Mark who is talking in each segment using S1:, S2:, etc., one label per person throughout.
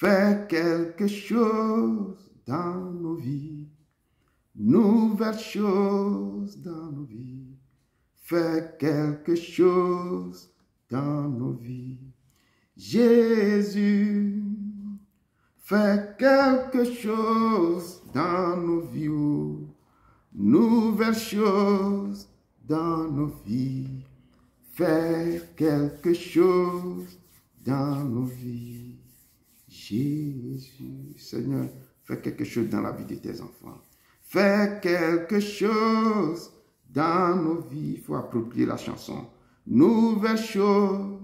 S1: Fais quelque chose dans nos vies. Nouvelles choses dans nos vies. Fais quelque chose dans nos vies. Jésus, fais quelque chose dans nos vies. Nouvelles choses dans nos vies. Fais quelque chose dans nos vies. Jésus, Seigneur, fais quelque chose dans la vie de tes enfants. Fais quelque chose dans nos vies. Il faut approprier la chanson. Nouvelles choses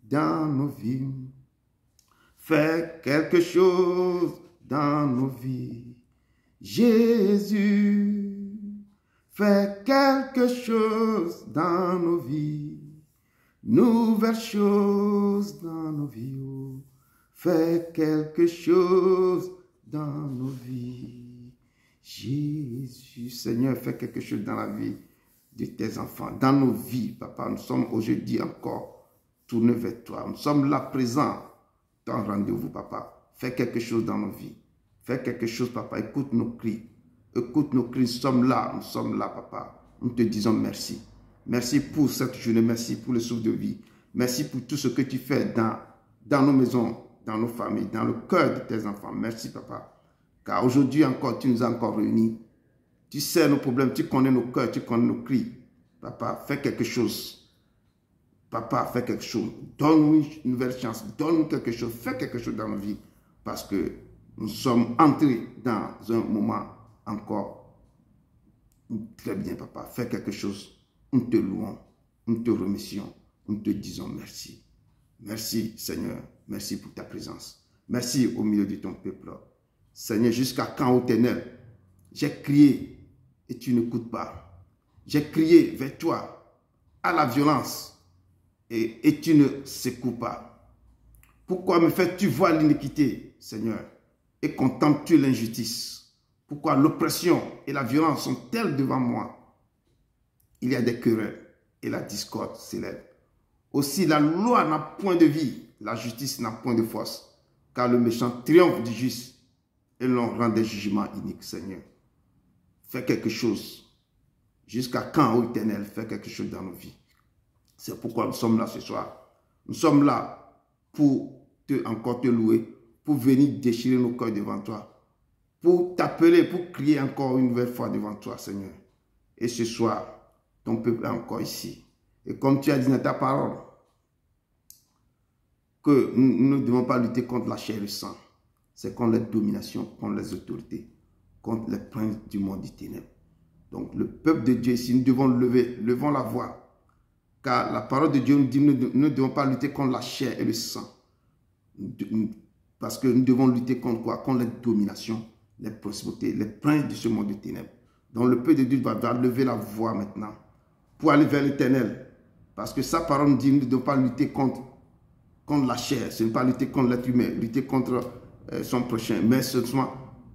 S1: dans nos vies. Fais quelque chose dans nos vies. Jésus, fais quelque chose dans nos vies. Nouvelles choses dans nos vies. Fais quelque chose dans nos vies. Jésus, Seigneur, fais quelque chose dans la vie de tes enfants, dans nos vies, Papa. Nous sommes aujourd'hui encore tournés vers toi. Nous sommes là présents dans le rendez-vous, Papa. Fais quelque chose dans nos vies. Fais quelque chose, Papa. Écoute nos cris. Écoute nos cris. Nous sommes là, Papa. Nous te disons merci. Merci pour cette journée. Merci pour le souffle de vie. Merci pour tout ce que tu fais dans nos maisons, dans nos familles, dans le cœur de tes enfants. Merci, Papa. Car aujourd'hui encore, tu nous as encore réunis. Tu sais nos problèmes, tu connais nos cœurs, tu connais nos cris. Papa, fais quelque chose. Papa, fais quelque chose. Donne-nous une nouvelle chance. Donne-nous quelque chose. Fais quelque chose dans nos vies. Parce que nous sommes entrés dans un moment encore très bien, Papa. Fais quelque chose. Nous te louons. Nous te remercions. Nous te disons merci. Merci, Seigneur. Merci pour ta présence. Merci au milieu de ton peuple. Seigneur, jusqu'à quand, ô Éternel, j'ai crié et tu n'écoutes pas. J'ai crié vers toi à la violence et tu ne secoues pas. Pourquoi me fais-tu voir l'iniquité, Seigneur, et contemples-tu l'injustice? Pourquoi l'oppression et la violence sont-elles devant moi? Il y a des querelles et la discorde s'élève. Aussi, la loi n'a point de vie, la justice n'a point de force, car le méchant triomphe du juste et l'on rend des jugements iniques, Seigneur. Fais quelque chose. Jusqu'à quand, ô Éternel, fais quelque chose dans nos vies. C'est pourquoi nous sommes là ce soir. Nous sommes là pour encore te louer, pour venir déchirer nos cœurs devant toi, pour t'appeler, pour crier encore une nouvelle fois devant toi, Seigneur. Et ce soir, ton peuple est encore ici. Et comme tu as dit dans ta parole, que nous ne devons pas lutter contre la chair et le sang. C'est contre les dominations, contre les autorités, contre les princes du monde des ténèbres. Donc le peuple de Dieu ici, nous devons levons la voix. Car la parole de Dieu nous dit que nous ne devons pas lutter contre la chair et le sang. Parce que nous devons lutter contre quoi? Contre les dominations, les principautés, les princes de ce monde des ténèbres. Donc le peuple de Dieu va lever la voix maintenant pour aller vers l'Éternel. Parce que sa parole nous dit que nous ne devons pas lutter contre la chair. Ce n'est pas lutter contre l'être humain, lutter contre son prochain, mais ce sont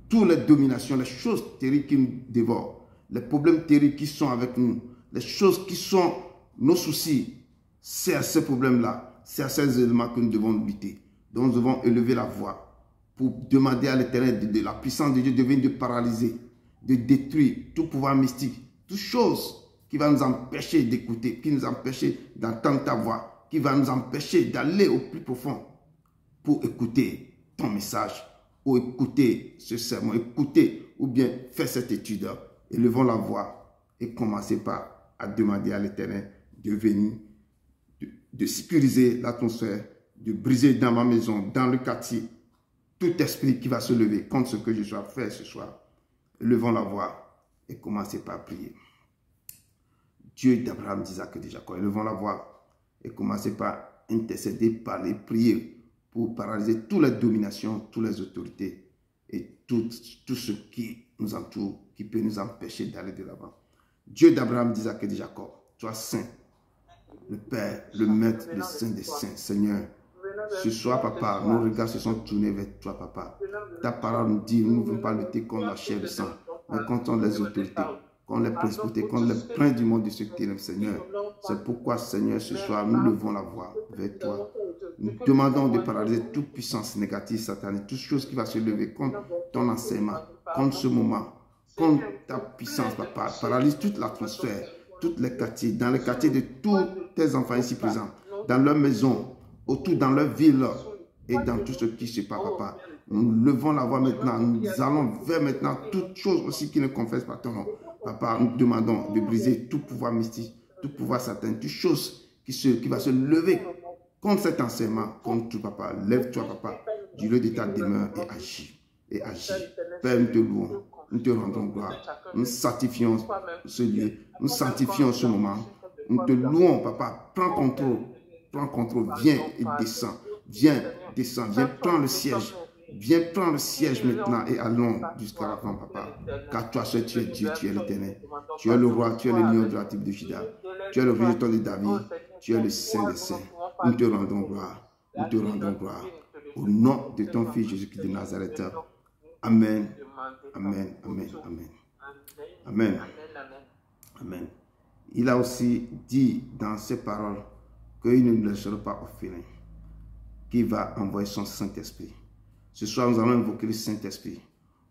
S1: toutes les dominations, les choses terribles qui nous dévorent, les problèmes terribles qui sont avec nous, les choses qui sont nos soucis. C'est à ces problèmes-là, c'est à ces éléments que nous devons lutter. Donc nous devons élever la voix pour demander à l'Éternel de la puissance de Dieu de venir de paralyser, de détruire tout pouvoir mystique, toute chose qui va nous empêcher d'écouter, qui nous empêcher d'entendre ta voix, qui va nous empêcher d'aller au plus profond pour écouter ton message, ou écouter ce sermon, écouter ou bien faire cette étude. Élevons la voix et commencez par à demander à l'Éternel de venir, de sécuriser l'atmosphère, de briser dans ma maison, dans le quartier, tout esprit qui va se lever contre ce que je dois faire ce soir. Élevons la voix et commencez par prier. Dieu d'Abraham, d'Isaac et de Jacob, élevons la voix et commencez par intercéder, parler, prier, pour paralyser toutes les dominations, toutes les autorités et tout ce qui nous entoure, qui peut nous empêcher d'aller de l'avant. Dieu d'Abraham, d'Isaac et de Jacob, toi saint, le Père, le Maître, le Saint des Saints, Seigneur. Ce soir, Papa, nos regards se sont tournés vers toi, Papa. Ta parole nous dit, nous ne voulons pas lutter contre la chair et le sang, mais contre les autorités, contre les principautés, contre les princes du monde de ce ténèbres, Seigneur. C'est pourquoi, Seigneur, ce soir, nous levons la voix vers toi. Nous demandons de paralyser toute puissance négative, satanique, toute chose qui va se lever contre ton enseignement, contre ce moment, contre ta puissance, papa. Paralyse toute l'atmosphère, tous les quartiers, dans les quartiers de tous tes enfants ici présents, dans leur maison, autour, dans leur ville et dans tout ce qui se passe, papa. Nous levons la voix maintenant, nous allons vers maintenant toutes choses aussi qui ne confessent pas ton nom. Papa, nous demandons de briser tout pouvoir mystique, tout pouvoir satanique, toute chose qui va se lever contre cet enseignement, contre tout, papa. Lève-toi, papa, du lieu de ta demeure et agis. Et agis. Père, nous te louons, nous te rendons gloire. Nous sanctifions ce lieu, nous sanctifions ce moment. Nous te louons, papa. Prends contrôle, viens et descends. Viens, descends, viens prendre le siège. Viens prendre le siège maintenant et allons jusqu'à la fin, papa. Car toi seul, tu es Dieu, tu es l'éternel. Tu es le roi, tu es le lion de la tribu de Juda. Tu es le rejeton de David. Tu es le Saint des Saints. Nous te rendons gloire. Nous te rendons gloire. Au nom de ton Fils Jésus-Christ de Nazareth. Amen. Amen. Amen. Amen. Amen. Amen. Il a aussi dit dans ses paroles qu'il ne nous laissera pas orphelins, qu'il va envoyer son Saint-Esprit. Ce soir, nous allons invoquer le Saint-Esprit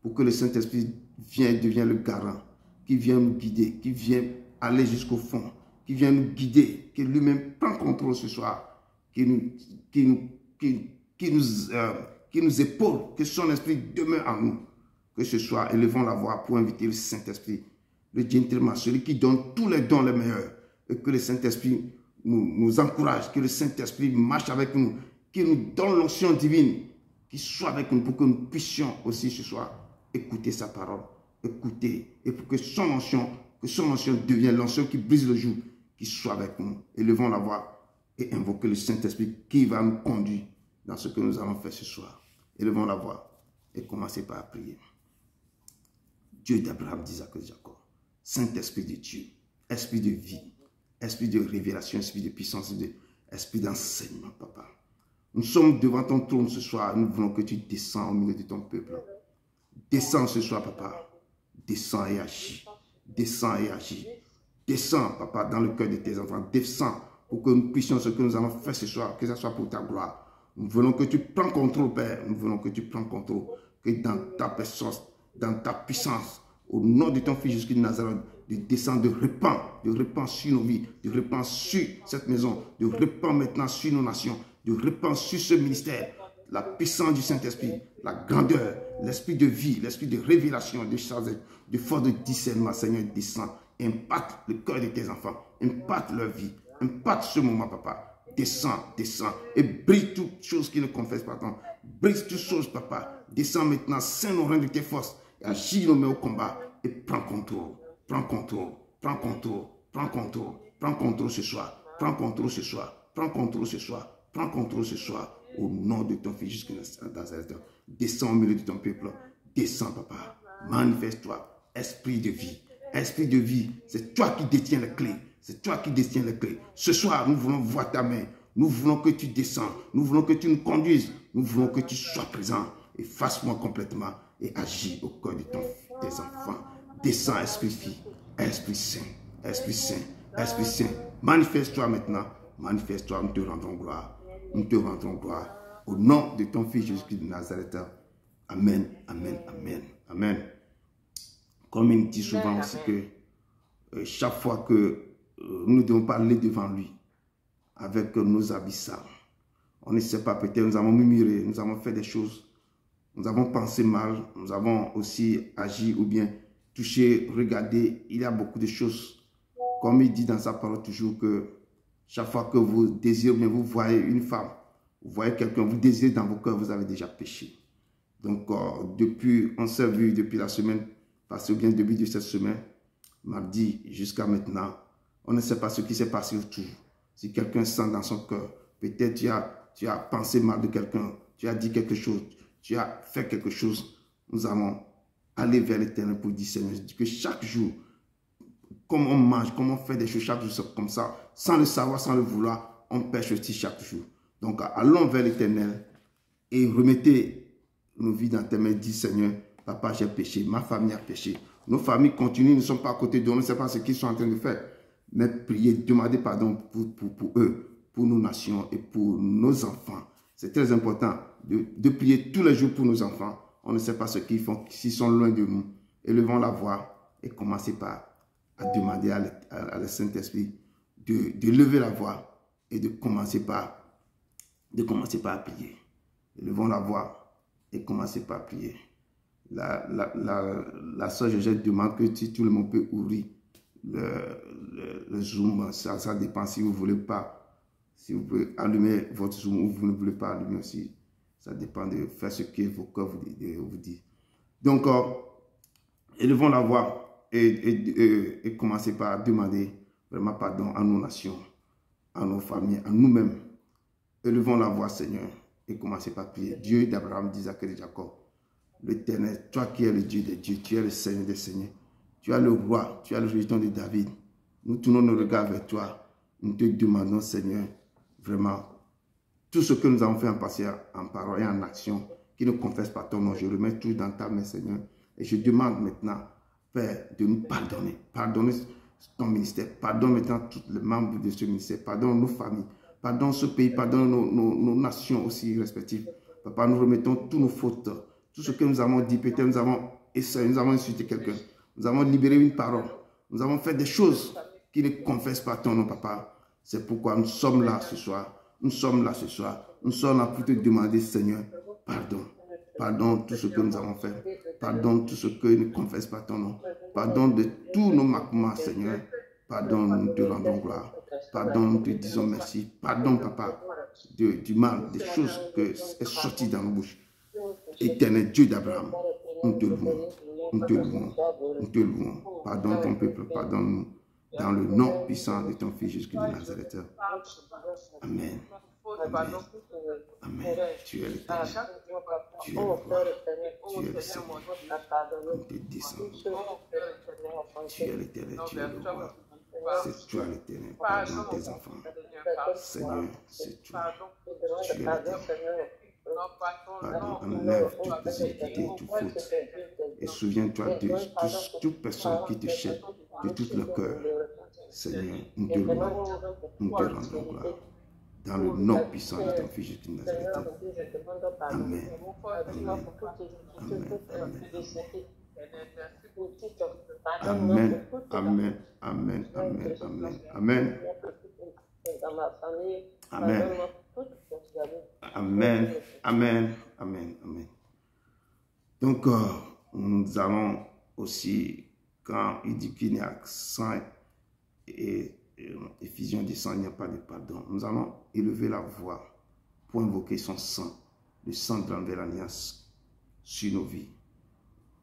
S1: pour que le Saint-Esprit devienne le garant, qui vient nous guider, qui vient aller jusqu'au fond, qui vient nous guider, qui lui-même prend contrôle ce soir, qui nous épaule, que son esprit demeure en nous. Que ce soir, élevons la voix pour inviter le Saint-Esprit, le gentleman, celui qui donne tous les dons les meilleurs, et que le Saint-Esprit nous encourage, que le Saint-Esprit marche avec nous, qu'il nous donne l'onction divine, qu'il soit avec nous pour que nous puissions aussi ce soir écouter sa parole, écouter, et pour que son onction devienne l'onction qui brise le joug, qu'il soit avec nous. Élevons la voix et invoquer le Saint-Esprit qui va nous conduire dans ce que nous allons faire ce soir. Élevons la voix et commencez par prier. Dieu d'Abraham, d'Isaac et de Jacob, Saint-Esprit de Dieu, Esprit de vie, Esprit de révélation, Esprit de puissance, Esprit d'enseignement, papa. Nous sommes devant ton trône ce soir. Nous voulons que tu descends au milieu de ton peuple. Descends ce soir, papa. Descends et agis. Descends et agis. Descends, papa, dans le cœur de tes enfants. Descends pour que nous puissions ce que nous allons faire ce soir, que ce soit pour ta gloire. Nous voulons que tu prends contrôle, Père. Nous voulons que tu prends contrôle. Que dans ta personne, dans ta puissance, au nom de ton Fils Jésus de Nazareth, de descendre, de répandre sur nos vies, de répandre sur cette maison, de répandre maintenant sur nos nations, de répandre sur ce ministère, la puissance du Saint-Esprit, la grandeur, l'esprit de vie, l'esprit de révélation, de charge, de force de discernement, Seigneur, descend, impacte le cœur de tes enfants, impacte leur vie, impacte ce moment, papa, descends, et brise toutes choses qui ne confessent pas tant, brise toutes choses, papa, descends maintenant, saint nos reins de tes forces, et agis nos mains au combat, et prends contrôle ce soir, prends contrôle ce soir, au nom de ton Fils jusqu'à Nazareth. Descends au milieu de ton peuple, descends, papa, manifeste-toi, esprit de vie, c'est toi qui détiens les clés, Ce soir, nous voulons voir ta main, nous voulons que tu descends, nous voulons que tu nous conduises, nous voulons que tu sois présent, efface-moi complètement et agis au cœur de tes enfants. Descends, Esprit Saint, manifeste-toi maintenant, nous te rendons gloire, au nom de ton Fils Jésus-Christ de Nazareth. Amen, amen, amen, amen. Comme il dit souvent aussi que chaque fois que nous devons parler devant lui, avec nos habits sales, on ne sait pas, peut-être nous avons murmuré, nous avons fait des choses, nous avons pensé mal, nous avons aussi agi ou bien touché, regardé, il y a beaucoup de choses. Comme il dit dans sa parole toujours que chaque fois que vous désirez, bien vous voyez une femme, vous voyez quelqu'un, vous désirez dans vos cœurs, vous avez déjà péché. Donc, on s'est vu depuis la semaine passée, ou bien début de cette semaine, mardi jusqu'à maintenant, on ne sait pas ce qui s'est passé autour. Si quelqu'un sent dans son cœur, peut-être tu as pensé mal de quelqu'un, tu as dit quelque chose, tu as fait quelque chose, nous allons aller vers l'Éternel pour dire, Seigneur, que chaque jour, comme on mange, comme on fait des choses chaque jour, c'est comme ça, sans le savoir, sans le vouloir, on pêche aussi chaque jour. Donc, allons vers l'Éternel et remettez nos vies dans tes mains, dis, Seigneur, papa, j'ai péché, ma famille a péché. Nos familles continuent, ils ne sont pas à côté de nous, on ne sait pas ce qu'ils sont en train de faire. Mais priez, demandez pardon pour eux, pour nos nations et pour nos enfants. C'est très important de prier tous les jours pour nos enfants. On ne sait pas ce qu'ils font, s'ils sont loin de nous. Élevons la voix et commencez par à demander à le Saint-Esprit de lever la voix et de commencer par à prier. Élevons la voix et commencez par à prier. La sœur Georgette demande que si tout le monde peut ouvrir le Zoom, ça dépend si vous ne voulez pas. Si vous pouvez allumer votre Zoom ou vous ne voulez pas allumer aussi. Ça dépend de faire ce que vos cœurs vous disent. Donc, élevons la voix et commencez par demander vraiment pardon à nos nations, à nos familles, à nous-mêmes. Élevons la voix, Seigneur, et commencez par prier. Dieu d'Abraham, d'Isaac et de Jacob, l'Éternel, toi qui es le Dieu des dieux, tu es le Seigneur des seigneurs, tu es le roi, tu es le régent de David. Nous tournons nos regards vers toi. Nous te demandons, Seigneur, vraiment, tout ce que nous avons fait en passé, en parole et en action, qui ne confesse pas ton nom, je remets tout dans ta main, Seigneur. Et je demande maintenant, Père, de nous pardonner. Pardonner ton ministère. Pardonne maintenant tous les membres de ce ministère. Pardonne nos familles. Pardonne ce pays. Pardonne nos nations aussi respectives. Papa, nous remettons toutes nos fautes. Tout ce que nous avons dit, peut-être nous avons essayé, nous avons insulté quelqu'un. Nous avons libéré une parole. Nous avons fait des choses qui ne confessent pas ton nom, Papa. C'est pourquoi nous sommes là ce soir. Nous sommes là ce soir. Nous sommes là pour te demander, Seigneur, pardon. Pardon tout ce que nous avons fait. Pardon tout ce que ne confesse pas ton nom. Pardon de tous nos manquements, Seigneur. Pardon, nous te rendons gloire. Pardon, nous te disons merci. Pardon, Papa, du mal, des choses qui sont sorties dans nos bouches. Éternel Dieu d'Abraham, nous te louons. Nous te louons. Nous te louons. Pardonne ton peuple, pardonne-nous. Dans le nom puissant de ton Fils Jésus-Christ de Nazareth. Amen. Amen. Amen. Tu es l'Éternel. Tu es le roi. Tu es le Seigneur. Nous te disons. Tu es l'Éternel. Tu es le roi. C'est toi l'Éternel. Pardonne tes enfants. Seigneur, c'est toi. Tu es l'Éternel. Pardon, enlève toute iniquité, toute faute. Et souviens-toi de toute personne qui te cherche de tout le cœur. Seigneur, nous te louons, nous te rendons gloire. Dans le nom puissant de ton Fils Jésus de Nazareth. Amen. Amen. Amen. Amen. Amen. Amen. Amen. Amen. Amen. Amen. Amen. Amen. Donc, nous allons aussi, quand il dit qu'il n'y a sang et effusion du sang, il n'y a pas de pardon. Nous allons élever la voix pour invoquer son sang, le sang de l'envers l'alliance sur nos vies.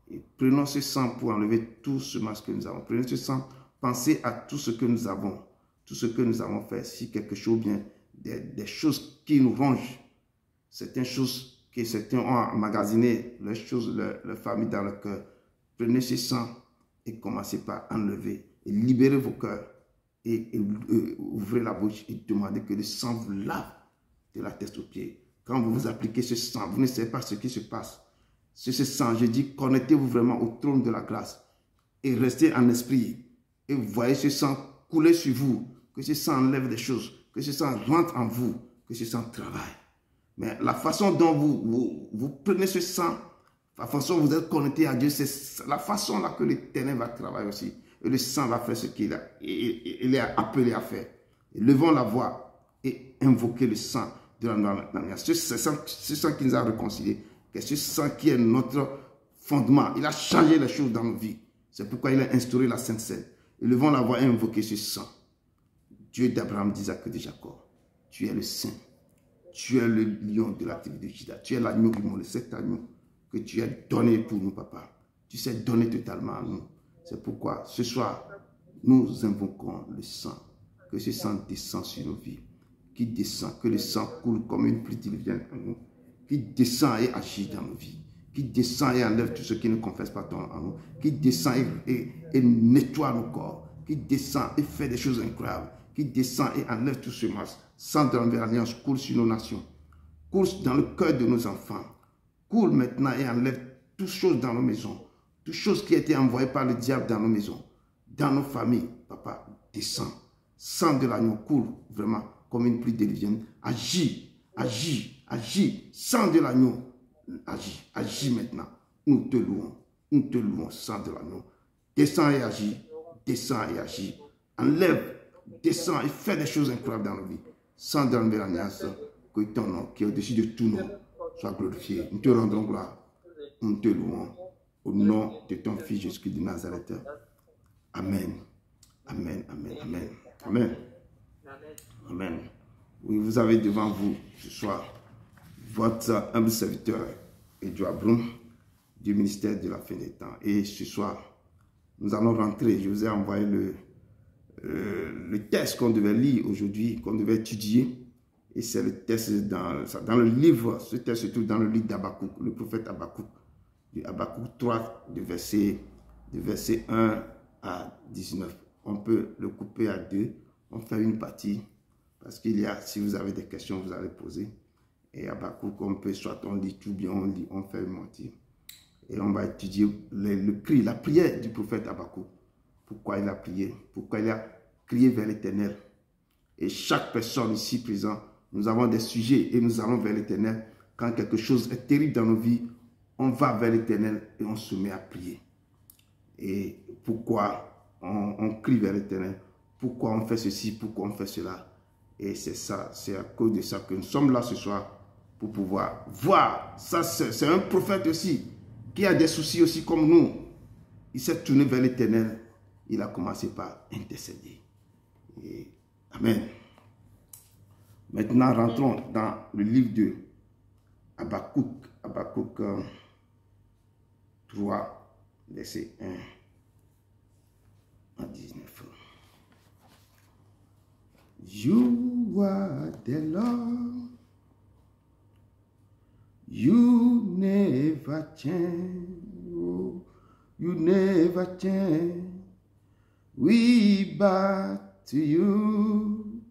S1: Et prenons ce sang pour enlever tout ce mal que nous avons. Prenons ce sang, pensez à tout ce que nous avons, tout ce que nous avons fait. Si quelque chose bien, des choses qui nous rongent, certaines choses que certains ont emmagasinées, les choses, leur famille dans le cœur. Prenez ce sang et commencez par enlever et libérer vos cœurs. Et ouvrez la bouche et demandez que le sang vous lave de la tête aux pieds. Quand vous vous appliquez ce sang, vous ne savez pas ce qui se passe. C'est ce sang, je dis, connectez-vous vraiment au trône de la grâce et restez en esprit. Et vous voyez ce sang couler sur vous, que ce sang enlève des choses, que ce sang rentre en vous, que ce sang travaille. Mais la façon dont vous prenez ce sang, la façon dont vous êtes connecté à Dieu, c'est la façon là que l'Éternel va travailler aussi. Et le sang va faire ce qu'il est appelé à faire. Et levons la voix et invoquer le sang de l'alliance. Ce sang qui nous a réconciliés, ce sang qui est notre fondement. Il a changé les choses dans nos vies. C'est pourquoi il a instauré la Sainte Seine. Et levons la voix et invoquer ce sang. Dieu d'Abraham, d'Isaac et de Jacob, tu es le Saint. Tu es le lion de la tribu de Juda. Tu es l'agneau du monde, cet agneau que tu as donné pour nous, papa. Tu sais donner totalement à nous. C'est pourquoi ce soir, nous invoquons le sang. Que ce sang descend sur nos vies. Qui descend, que le sang coule comme une pluie diluvienne en nous. Qui descend et agit dans nos vies. Qui descend et enlève tout ce qui ne confesse pas en nous. Qui descend et nettoie nos corps. Qui descend et fait des choses incroyables. Qui descend et enlève tout ce mal. Sang de l'envers alliance coule sur nos nations. Coule dans le cœur de nos enfants. Coule maintenant et enlève toutes choses dans nos maisons. Toute chose qui a été envoyée par le diable dans nos maisons, dans nos familles, papa, descend. Sang de l'agneau coule vraiment comme une pluie diluvienne. Agis, agis, agis. Sang de l'agneau, agis, agis maintenant. Nous te louons, sang de l'agneau. Descends et agis, descends et agis. Enlève, descends et fais des choses incroyables dans nos vies. Sang de l'agneau, que ton nom, qui est au-dessus de tout nom, soit glorifié. Nous te rendrons gloire. Nous te louons. Au nom de ton Fils Jésus-Christ de Nazareth. Amen. Amen, amen, amen. Amen. Amen. Oui, vous avez devant vous ce soir votre humble serviteur, Edouard Broom, du ministère de la fin des temps. Et ce soir, nous allons rentrer. Je vous ai envoyé le texte qu'on devait lire aujourd'hui, qu'on devait étudier. Et c'est le texte dans le livre, ce texte se trouve dans le livre d'Habakkuk, le prophète Habakkuk. Du Habakkuk 3, de verset 1 à 19. On peut le couper à deux. On fait une partie. Parce qu'il y a, si vous avez des questions, vous allez poser. Et Habakkuk, on peut soit on lit tout bien, on fait une moitié. Et on va étudier le cri, la prière du prophète Habakkuk. Pourquoi il a prié, pourquoi il a crié vers l'Éternel. Et chaque personne ici présente, nous avons des sujets et nous allons vers l'Éternel. Quand quelque chose est terrible dans nos vies, on va vers l'Éternel et on se met à prier. Et pourquoi on crie vers l'Éternel? Pourquoi on fait ceci? Pourquoi on fait cela? Et c'est ça, c'est à cause de ça que nous sommes là ce soir pour pouvoir voir. Ça, c'est un prophète aussi qui a des soucis aussi comme nous. Il s'est tourné vers l'Éternel. Il a commencé par intercéder. Et, amen. Maintenant, rentrons dans le livre de Habakkuk. Habakkuk 3, verset 1 à 19. You are the Lord. You never change. Oh, you never change. We bow to you.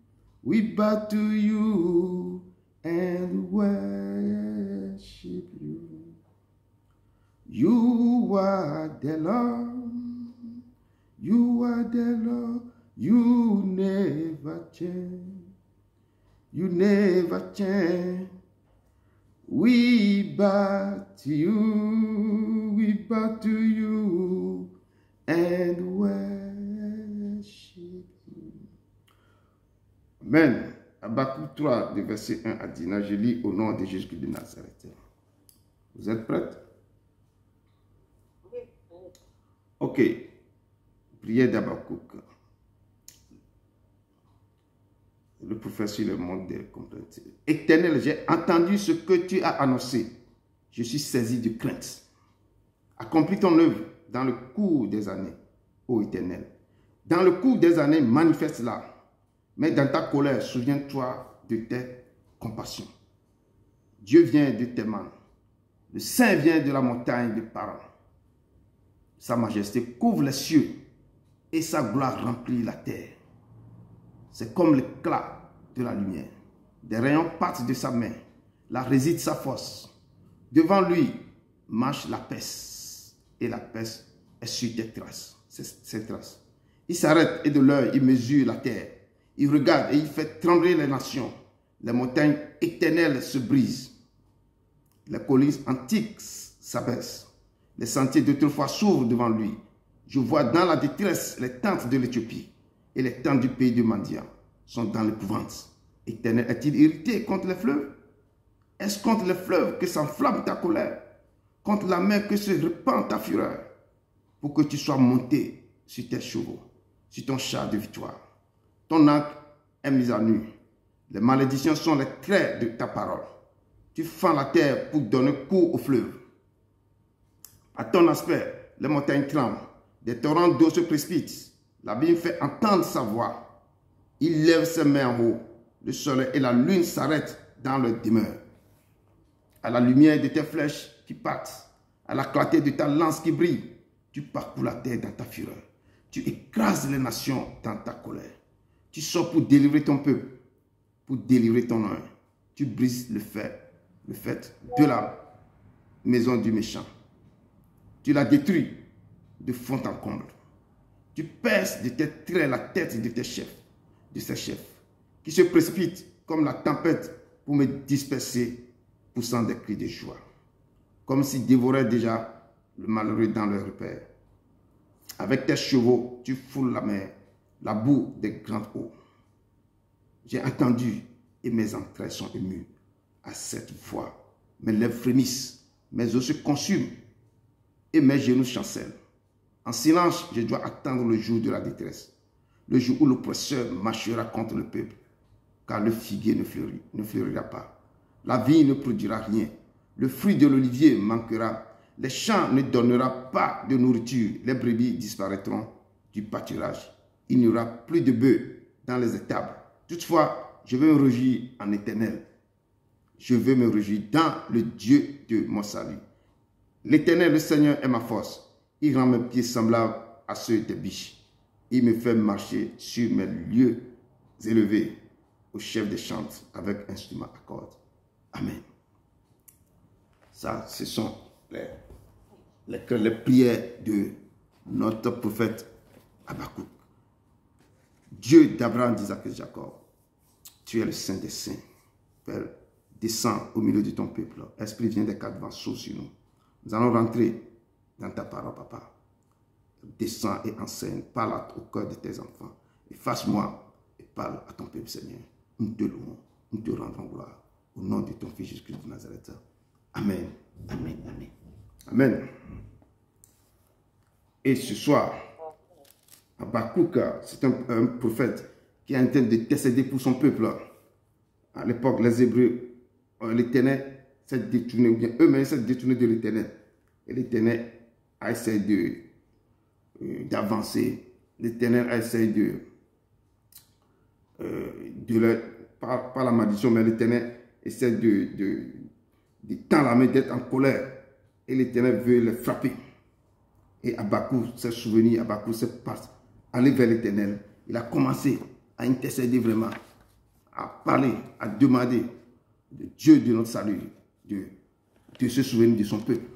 S1: We bow to you and worship you. You are the Lord. You are the Lord. You never change. You never change. We bow to you. We bow to you and worship you. Amen. Habakkuk 3, de verset 1 à 19. Je lis au nom de Jésus-Christ de Nazareth. Vous êtes prêts? Ok. Prière d'Habakkuk. Le prophète sur le monde des complaintes. Éternel, j'ai entendu ce que tu as annoncé. Je suis saisi de crainte. Accomplis ton œuvre dans le cours des années, ô Éternel. Dans le cours des années, manifeste-la. Mais dans ta colère, souviens-toi de tes compassions. Dieu vient de tes mains. Le Saint vient de la montagne de Paran. Sa majesté couvre les cieux et sa gloire remplit la terre. C'est comme l'éclat de la lumière. Des rayons partent de sa main. Là réside sa force. Devant lui marche la peste. Et la peste est sur ses traces. Il s'arrête et de l'œil, il mesure la terre. Il regarde et il fait trembler les nations. Les montagnes éternelles se brisent. Les collines antiques s'abaissent. Les sentiers d'autrefois s'ouvrent devant lui. Je vois dans la détresse les tentes de l'Éthiopie. Et les tentes du pays de Mandia sont dans l'épouvante. Éternel, est-il irrité contre les fleuves? Est-ce contre les fleuves que s'enflamme ta colère? Contre la mer que se répand ta fureur? Pour que tu sois monté sur tes chevaux, sur ton char de victoire. Ton arc est mis à nu. Les malédictions sont les traits de ta parole. Tu fends la terre pour donner cours aux fleuves. À ton aspect, les montagnes tremblent. Des torrents d'eau se précipitent. L'abîme fait entendre sa voix. Il lève ses mains en haut. Le soleil et la lune s'arrêtent dans leur demeure. À la lumière de tes flèches qui partent, à la clarté de ta lance qui brille, tu parcours la terre dans ta fureur. Tu écrases les nations dans ta colère. Tu sors pour délivrer ton peuple, pour délivrer ton nom. Tu brises le fait de la maison du méchant. Tu la détruis de fond en comble. Tu perces de tes traits la tête de tes chefs, de ces chefs, qui se précipitent comme la tempête pour me disperser, poussant des cris de joie, comme s'ils dévoraient déjà le malheureux dans leur repère. Avec tes chevaux, tu foules la mer, la boue des grandes eaux. J'ai entendu et mes entrailles sont émues à cette voix. Mes lèvres frémissent, mes os se consument et mes genoux chancellent. En silence, je dois attendre le jour de la détresse, le jour où l'oppresseur marchera contre le peuple, car le figuier ne fleurira pas. La vigne ne produira rien, le fruit de l'olivier manquera, les champs ne donneront pas de nourriture, les brebis disparaîtront du pâturage. Il n'y aura plus de bœufs dans les étables. Toutefois, je veux me réjouir en Éternel. Je veux me réjouir dans le Dieu de mon salut. L'Éternel, le Seigneur, est ma force. Il rend mes pieds semblables à ceux des biches. Il me fait marcher sur mes lieux élevés au chef des chantes avec instrument à cordes. Amen. Ça, ce sont les prières de notre prophète Habakkuk. Dieu d'Abraham, d'Isaac et de Jacob, tu es le Saint des Saints. Père, descends au milieu de ton peuple. Esprit, vient des quatre vents, sur nous. Nous allons rentrer dans ta parole, papa. Descends et enseigne. Parle au cœur de tes enfants. Efface-moi et parle à ton peuple, Seigneur. Nous te louons, nous te rendons gloire. Au nom de ton Fils Jésus-Christ de Nazareth. Amen. Amen. Amen. Amen. Et ce soir, Habakkuk, c'est un prophète qui est en train d'intercéder pour son peuple. À l'époque, les Hébreux, l'Éternel s'est détourné, ou bien eux-mêmes s'est détourné de l'Éternel. Et l'Éternel a essayé d'avancer. L'Éternel a essayé par la malédiction, mais l'Éternel essaie de tendre la main, d'être en colère. Et l'Éternel veut les frapper. Et Habakkuk s'est souvenu, Habakkuk s'est allé vers l'Éternel. Il a commencé à intercéder vraiment, à parler, à demander de Dieu de notre salut, de se souvenir de son peuple.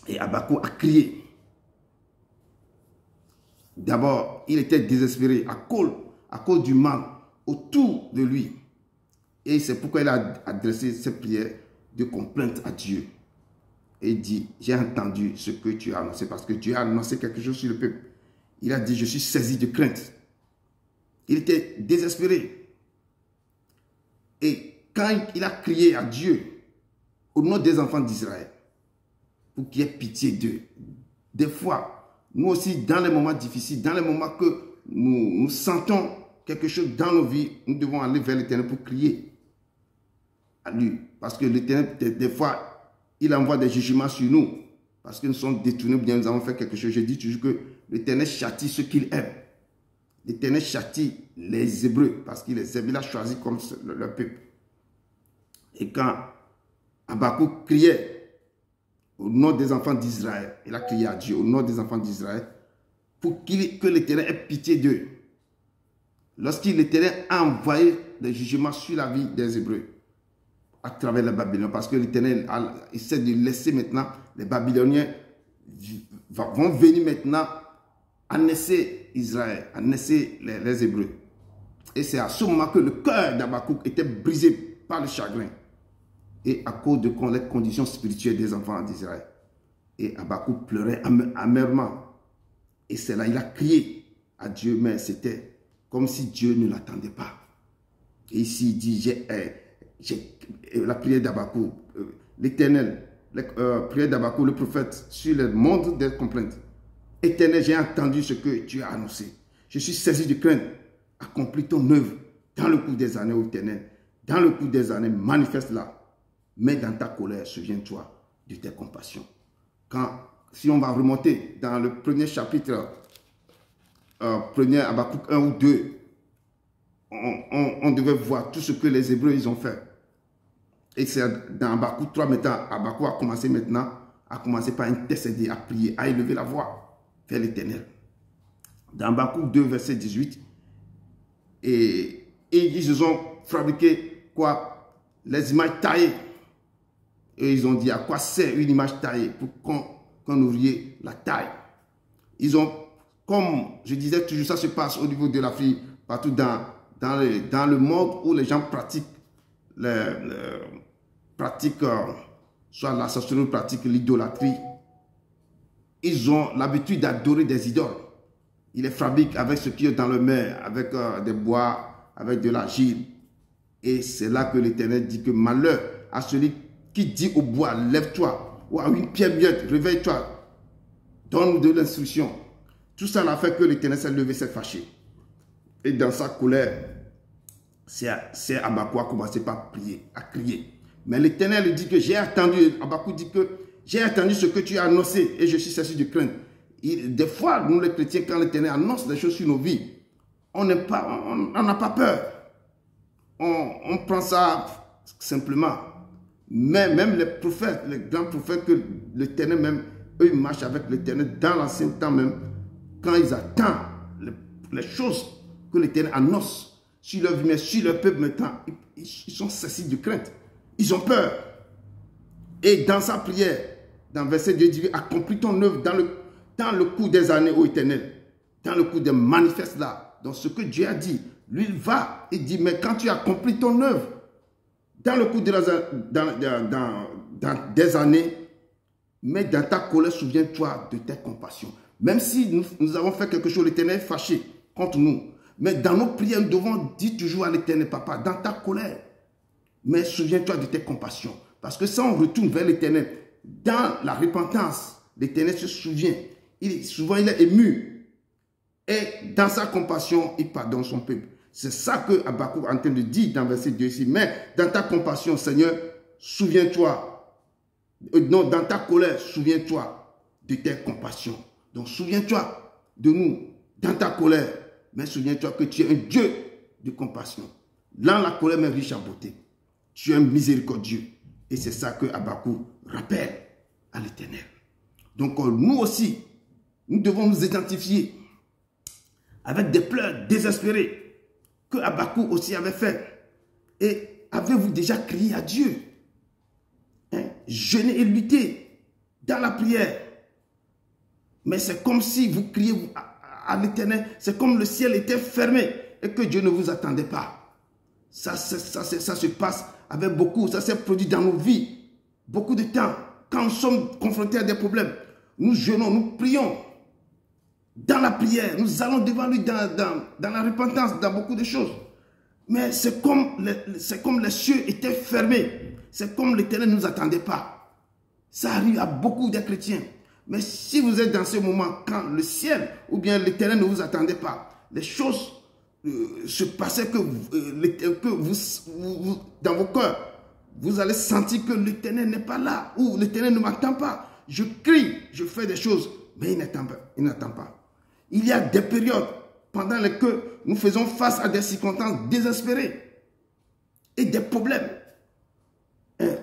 S1: Et Habakkuk a crié. D'abord, il était désespéré à cause du mal autour de lui. Et c'est pourquoi il a adressé cette prière de complainte à Dieu. Et il dit, j'ai entendu ce que tu as annoncé, parce que Dieu a annoncé quelque chose sur le peuple. Il a dit, je suis saisi de crainte. Il était désespéré. Et quand il a crié à Dieu, au nom des enfants d'Israël, pour qu'il ait pitié d'eux, des fois, nous aussi, dans les moments difficiles, dans les moments que nous sentons quelque chose dans nos vies, nous devons aller vers l'Éternel pour crier à lui. Parce que l'Éternel, des fois, il envoie des jugements sur nous. Parce que nous sommes détournés, bien nous avons fait quelque chose. Je dis toujours que l'Éternel châtie ceux qu'il aime. L'Éternel châtie les Hébreux parce qu'il les aime. Il a choisi comme leur peuple. Et quand Habakkuk criait au nom des enfants d'Israël, il a crié à Dieu au nom des enfants d'Israël pour que l'Éternel ait pitié d'eux. Lorsqu'il l'Éternel a envoyé des jugements sur la vie des Hébreux à travers les Babyloniens, parce que l'Éternel essaie de laisser maintenant les Babyloniens vont venir maintenant annexier Israël, annexier les Hébreux. Et c'est à ce moment que le cœur d'Habakkuk était brisé par le chagrin et à cause de les conditions spirituelles des enfants d'Israël. Et Habakkuk pleurait amèrement. Et c'est là il a crié à Dieu, mais c'était comme si Dieu ne l'attendait pas. Et ici il dit, la prière d'Habakkuk, l'Éternel, la prière d'Habakkuk, le prophète, sur le monde des complaintes. Éternel, j'ai entendu ce que tu as annoncé. Je suis saisi de crainte. Accomplis ton œuvre dans le cours des années, ô Éternel. Dans le cours des années, manifeste-la. Mais dans ta colère, souviens-toi de tes compassions. Si on va remonter dans le premier chapitre, premier Habakkuk 1 ou 2, on devait voir tout ce que les Hébreux ils ont fait. Et c'est dans Habakkuk 3 maintenant, Habakkuk a commencé maintenant à commencer par intercéder, à prier, à élever la voix vers l'Éternel. Dans Habakkuk 2, verset 18, et ils se sont fabriqué quoi? Les images taillées. Et ils ont dit, à quoi sert une image taillée? Pour qu'on qu'un ouvrier la taille. Ils ont, comme je disais toujours, ça se passe au niveau de l'Afrique, partout dans le monde où les gens pratiquent, soit la sorcellerie, pratiquent l'idolâtrie. Ils ont l'habitude d'adorer des idoles. Ils les fabriquent avec ce qui est dans le mer, avec des bois, avec de l'argile. Et c'est là que l'Éternel dit que malheur à celui qui dit au bois, lève-toi, ou à une pierre muette, réveille-toi, donne de l'instruction. Tout ça n'a fait que l'Éternel s'est levé, s'est fâché. Et dans sa colère, c'est Habakkuk a commencé par prier, à crier. Mais l'Éternel dit que j'ai attendu, Habakkuk dit que j'ai attendu ce que tu as annoncé et je suis cessé de craindre. Des fois, nous les chrétiens, quand l'Éternel annonce des choses sur nos vies, on n'a pas peur. On prend ça simplement. Mais même les prophètes, les grands prophètes, que l'Éternel même, eux, ils marchent avec l'Éternel dans l'ancien temps même, quand ils attendent les choses que l'Éternel annonce sur leur vie, mais sur leur peuple maintenant, ils sont saisis de crainte. Ils ont peur. Et dans sa prière, dans verset 2, il dit, accomplis ton œuvre dans le cours des années, ô Éternel, dans le cours des manifestes là. Donc ce que Dieu a dit, lui il va, il dit, mais quand tu accomplis ton œuvre, dans le cours des années, mais dans ta colère, souviens-toi de tes compassions. Même si nous avons fait quelque chose, l'Éternel est fâché contre nous. Mais dans nos prières, nous devons dire toujours à l'Éternel, Papa, dans ta colère, mais souviens-toi de tes compassions. Parce que si on retourne vers l'Éternel, dans la repentance, l'Éternel se souvient. Souvent, il est ému. Et dans sa compassion, il pardonne son peuple. C'est ça que Habakkuk est en train de dire dans verset 2 ici. Mais dans ta compassion, Seigneur, souviens-toi. Non, dans ta colère, souviens-toi de tes compassions. Donc, souviens-toi de nous dans ta colère. Mais souviens-toi que tu es un Dieu de compassion. Dans la colère, mais riche en beauté. Tu es un miséricordieux. Et c'est ça que Habakkuk rappelle à l'Éternel. Donc, nous aussi, nous devons nous identifier avec des pleurs désespérés que Habakkuk aussi avait fait. Et avez-vous déjà crié à Dieu? Jeûner et lutter dans la prière. Mais c'est comme si vous criez à l'Éternel, c'est comme le ciel était fermé et que Dieu ne vous attendait pas. Ça se passe avec beaucoup, ça s'est produit dans nos vies. Beaucoup de temps, quand nous sommes confrontés à des problèmes, nous jeûnons, nous prions. Dans la prière, nous allons devant lui dans la repentance, dans beaucoup de choses. Mais c'est comme les cieux étaient fermés. C'est comme l'Éternel ne nous attendait pas. Ça arrive à beaucoup de chrétiens. Mais si vous êtes dans ce moment, quand le ciel ou bien l'Éternel ne vous attendait pas, les choses se passaient que vous, dans vos cœurs, vous allez sentir que l'Éternel n'est pas là, ou l'Éternel ne m'attend pas. Je crie, je fais des choses, mais il n'attend pas. Il y a des périodes pendant lesquelles nous faisons face à des circonstances désespérées et des problèmes.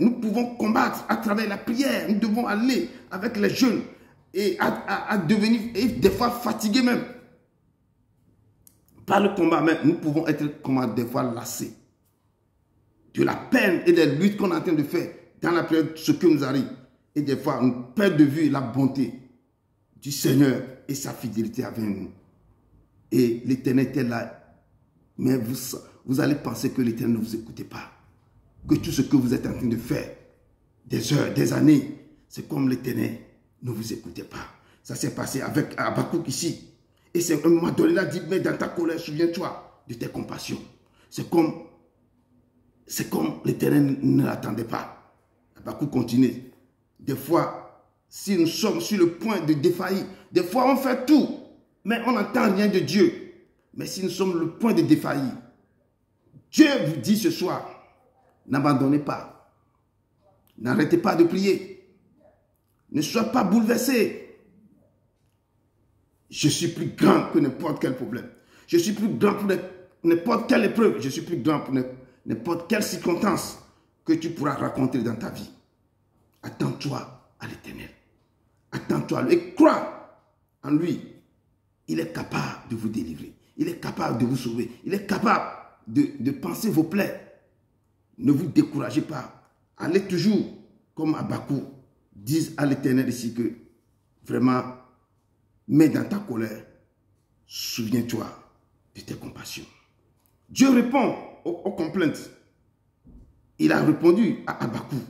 S1: Nous pouvons combattre à travers la prière. Nous devons aller avec les jeunes et à devenir, et des fois fatigués même par le combat. Mais nous pouvons être des fois lassés de la peine et des luttes qu'on est en train de faire dans la prière, ce que nous arrive. Et des fois, on perd de vue la bonté du Seigneur et sa fidélité avec nous. Et l'Éternel était là. Mais vous allez penser que l'Éternel ne vous écoutait pas. Que tout ce que vous êtes en train de faire, des heures, des années, c'est comme l'Éternel ne vous écoutait pas. Ça s'est passé avec Habakkuk ici. Et c'est un moment donné, là, dit, mais dans ta colère, souviens-toi de tes compassions. C'est comme l'Éternel ne l'attendait pas. Habakkuk continue. Des fois, si nous sommes sur le point de défaillir, des fois on fait tout, mais on n'entend rien de Dieu. Mais si nous sommes sur le point de défaillir, Dieu vous dit ce soir, n'abandonnez pas. N'arrêtez pas de prier. Ne soyez pas bouleversés. Je suis plus grand que n'importe quel problème. Je suis plus grand pour n'importe quelle épreuve. Je suis plus grand pour n'importe quelle circonstance que tu pourras raconter dans ta vie. Attends-toi à l'Éternel. Attends-toi à lui et crois en lui. Il est capable de vous délivrer. Il est capable de vous sauver. Il est capable de penser vos plaies. Ne vous découragez pas. Allez toujours, comme Habakkuk, disent à l'Éternel ici que vraiment, mets dans ta colère, souviens-toi de tes compassions. Dieu répond aux complaintes. Il a répondu à Habakkuk.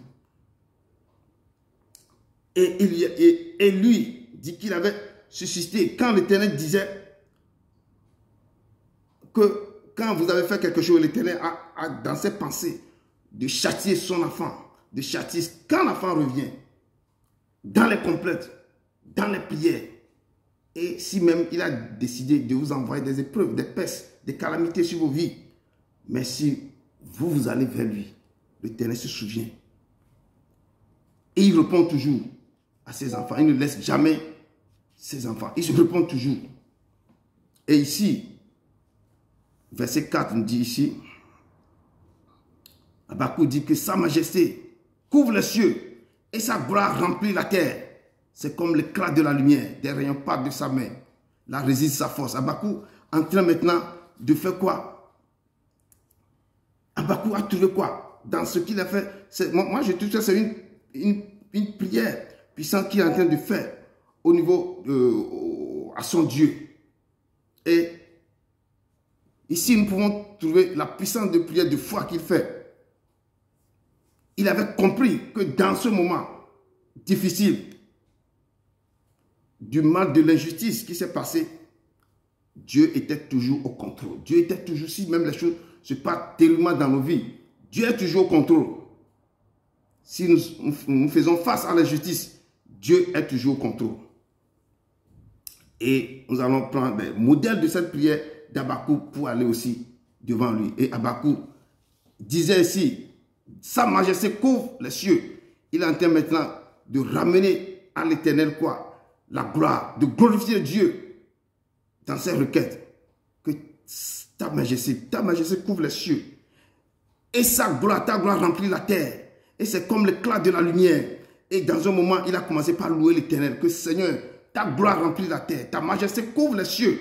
S1: Et lui dit qu'il avait suscité, quand l'Éternel disait que quand vous avez fait quelque chose, l'Éternel a dans ses pensées de châtier son enfant, de châtier quand l'enfant revient, dans les complaintes, dans les prières, et si même il a décidé de vous envoyer des épreuves, des pestes, des calamités sur vos vies, mais si vous allez vers lui, l'Éternel se souvient. Et il répond toujours à ses enfants. Il ne laisse jamais ses enfants. Il se répond toujours. Et ici, verset 4 nous dit ici, Habakkuk dit que sa majesté couvre les cieux et sa gloire remplit la terre. C'est comme l'éclat de la lumière, des rayons partent de sa main. Là réside sa force. Habakkuk en train maintenant de faire quoi? Habakkuk a trouvé quoi? Dans ce qu'il a fait, moi je trouve que c'est une prière puissante qu'il est en train de faire au niveau à son Dieu. Et ici, nous pouvons trouver la puissance de prière de foi qu'il fait. Il avait compris que dans ce moment difficile, du mal, de l'injustice qui s'est passé, Dieu était toujours au contrôle. Dieu était toujours, si même les choses se passent tellement dans nos vies, Dieu est toujours au contrôle. Si nous faisons face à l'injustice, Dieu est toujours au contrôle. Et nous allons prendre des modèles de cette prière d'Habakkuk pour aller aussi devant lui. Et Habakkuk disait ici, sa majesté couvre les cieux. Il est en train maintenant de ramener à l'Éternel quoi? La gloire, de glorifier Dieu dans ses requêtes. Que ta majesté couvre les cieux. Et sa gloire, ta gloire remplit la terre. Et c'est comme l'éclat de la lumière. Et dans un moment, il a commencé par louer l'Éternel. Que Seigneur, ta gloire remplit la terre. Ta majesté couvre les cieux.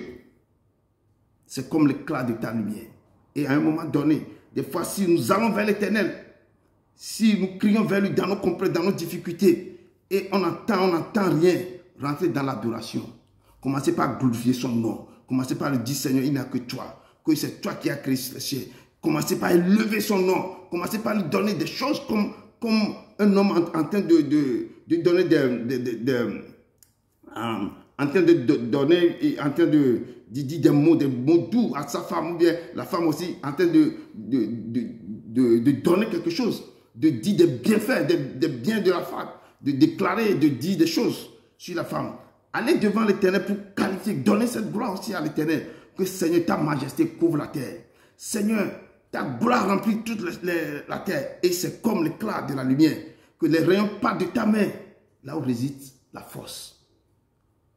S1: C'est comme l'éclat de ta lumière. Et à un moment donné, des fois, si nous allons vers l'Éternel, si nous crions vers lui dans nos complexes, dans nos difficultés, et on n'entend rien, rentrez dans l'adoration. Commencez par glorifier son nom. Commencez par lui dire, Seigneur, il n'y a que toi. Que c'est toi qui as créé le ciel. Commencez par élever son nom. Commencez par lui donner des choses comme un homme en train de donner en train de donner et en train de dire des mots doux à sa femme, ou bien la femme aussi en train de donner quelque chose, de dire des bienfaits, des biens de la femme, de déclarer, de dire des choses sur la femme. Allez devant l'Éternel pour qualifier, donner cette gloire aussi à l'Éternel, que Seigneur, ta majesté couvre la terre. Seigneur, ta gloire remplit toute la terre, et c'est comme l'éclat de la lumière, que les rayons partent de ta main, là où réside la force.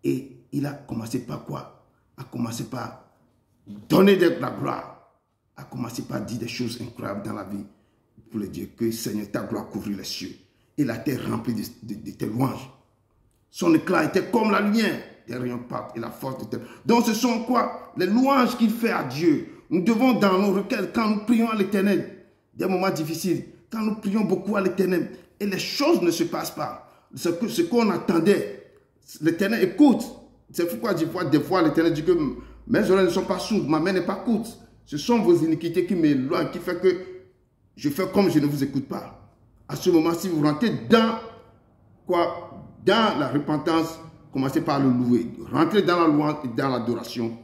S1: Et il a commencé par quoi? A commencé par donner de la gloire, a commencé par dire des choses incroyables dans la vie, pour le dire que Seigneur, ta gloire couvre les cieux, et la terre remplie de tes louanges. Son éclat était comme la lumière, des rayons partent et la force de terre. Donc ce sont quoi? Les louanges qu'il fait à Dieu. Nous devons dans nos requêtes, quand nous prions à l'Éternel, des moments difficiles, quand nous prions beaucoup à l'Éternel, et les choses ne se passent pas, ce qu'on attendait, l'Éternel écoute. C'est pourquoi des fois l'Éternel dit que mes oreilles ne sont pas sourdes, ma main n'est pas courte. Ce sont vos iniquités qui m'éloignent, qui fait que je fais comme je ne vous écoute pas. À ce moment, si vous rentrez dans la repentance, commencez par le louer. Rentrez dans la louange et dans l'adoration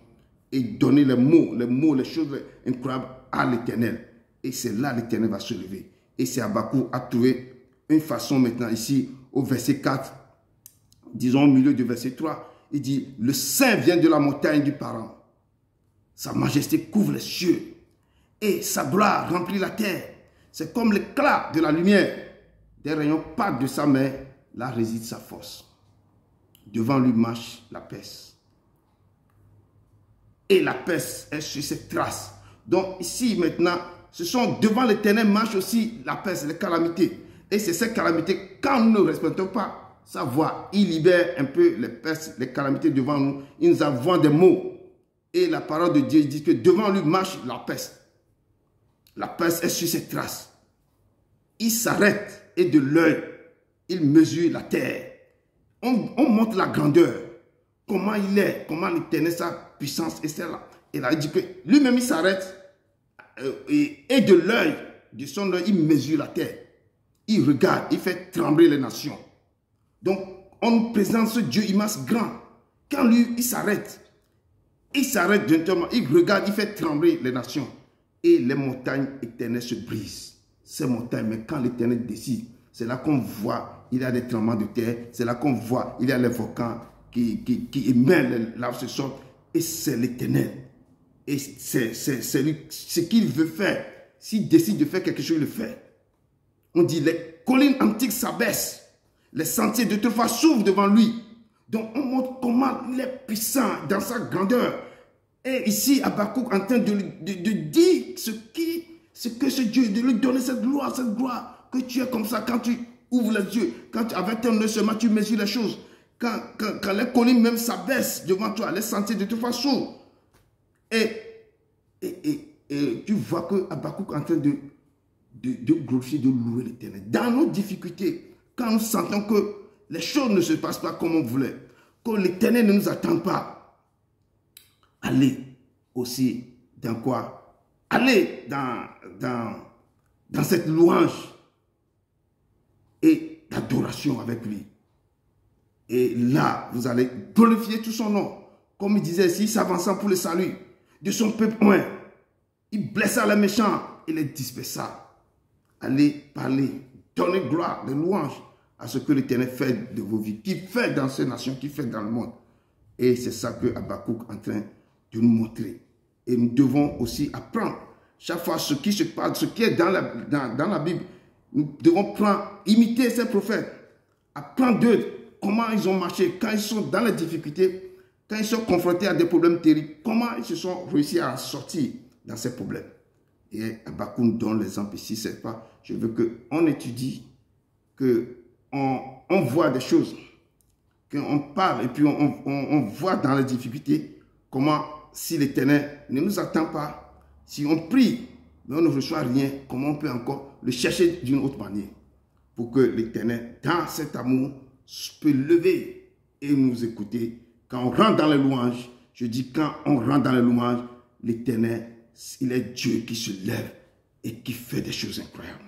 S1: et donnez les mots, les choses incroyables à l'Éternel. Et c'est là l'Éternel va se lever. Et c'est Habakkuk a trouvé une façon maintenant ici au verset 4, disons au milieu du verset 3, il dit, le Saint vient de la montagne du Paran. Sa majesté couvre les cieux et sa gloire remplit la terre. C'est comme l'éclat de la lumière. Des rayons partent de sa main, là réside sa force. Devant lui marche la peste. Et la peste est sur ses traces. Donc ici maintenant, ce sont devant l'Éternel marche aussi la peste, les calamités. Et c'est ces calamités, quand nous ne respectons pas sa voix, il libère un peu les pestes, les calamités devant nous. Il nous envoie des mots. Et la parole de Dieu dit que devant lui marche la peste. La peste est sur ses traces. Il s'arrête et de l'œil, il mesure la terre. on montre la grandeur, comment il est, comment l'Éternel, sa puissance, et c'est là. Il a dit que lui-même, il s'arrête et de l'œil, de son œil, il mesure la terre. Il regarde, il fait trembler les nations. Donc, on nous présente ce Dieu immense grand. Quand lui, il s'arrête gentiment, il regarde, il fait trembler les nations. Et les montagnes éternelles se brisent. Ces montagnes, mais quand l'Éternel décide, c'est là qu'on voit, il y a des tremblements de terre, c'est là qu'on voit, il y a les volcans qui émettent, les laves se sortent, et c'est l'Éternel. Et c'est ce qu'il veut faire. S'il décide de faire quelque chose, il le fait. On dit, les collines antiques s'abaissent, les sentiers d'autrefois s'ouvrent devant lui. Donc on montre comment il est puissant dans sa grandeur. Et ici, Habakkuk est en train de dire ce que ce Dieu, de lui donner cette gloire, que tu es comme ça quand tu ouvres les yeux, quand avec ton œil seulement tu mesures les choses, quand les collines même s'abaissent devant toi, les sentiers de toute façon. Et tu vois que Habakkuk est en train de glorifier, de louer l'Éternel. Dans nos difficultés, quand nous sentons que les choses ne se passent pas comme on voulait, que l'Éternel ne nous attend pas, allez aussi dans quoi? Allez dans cette louange et l'adoration avec lui. Et là, vous allez glorifier tout son nom. Comme il disait ici, s'avançant pour le salut de son peuple. Il blessa les méchants et les dispersa. Allez parler, donner gloire, de louange à ce que l'Éternel fait de vos vies, qu'il fait dans ces nations, qu'il fait dans le monde. Et c'est ça que Habakkuk est en train de nous montrer. Et nous devons aussi apprendre. Chaque fois, ce qui se passe, ce qui est dans la Bible, nous devons imiter ces prophètes. Apprendre d'eux comment ils ont marché, quand ils sont dans les difficultés, quand ils sont confrontés à des problèmes terribles, comment ils se sont réussi à sortir dans ces problèmes. Et Habakkuk nous donne l'exemple ici, c'est pas, je veux qu'on étudie, qu'on voit des choses, qu'on parle et puis on voit dans les difficultés comment, si l'Éternel ne nous attend pas, si on prie, mais on ne reçoit rien, comment on peut encore le chercher d'une autre manière pour que l'Éternel, dans cet amour, peut lever et nous écouter. Quand on rentre dans les louanges, je dis quand on rentre dans les louanges, l'Éternel, il est Dieu qui se lève et qui fait des choses incroyables.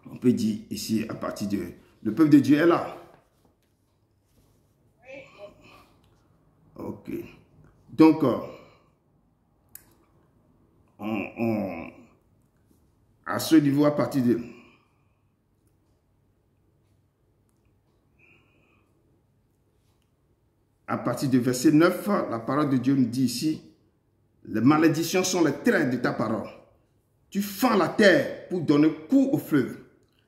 S1: On peut dire ici, à partir de... Le peuple de Dieu est là. Ok. Donc, à ce niveau, à partir de... À partir du verset 9, la parole de Dieu nous dit ici, les malédictions sont les traits de ta parole. Tu fends la terre pour donner coup au fleuve.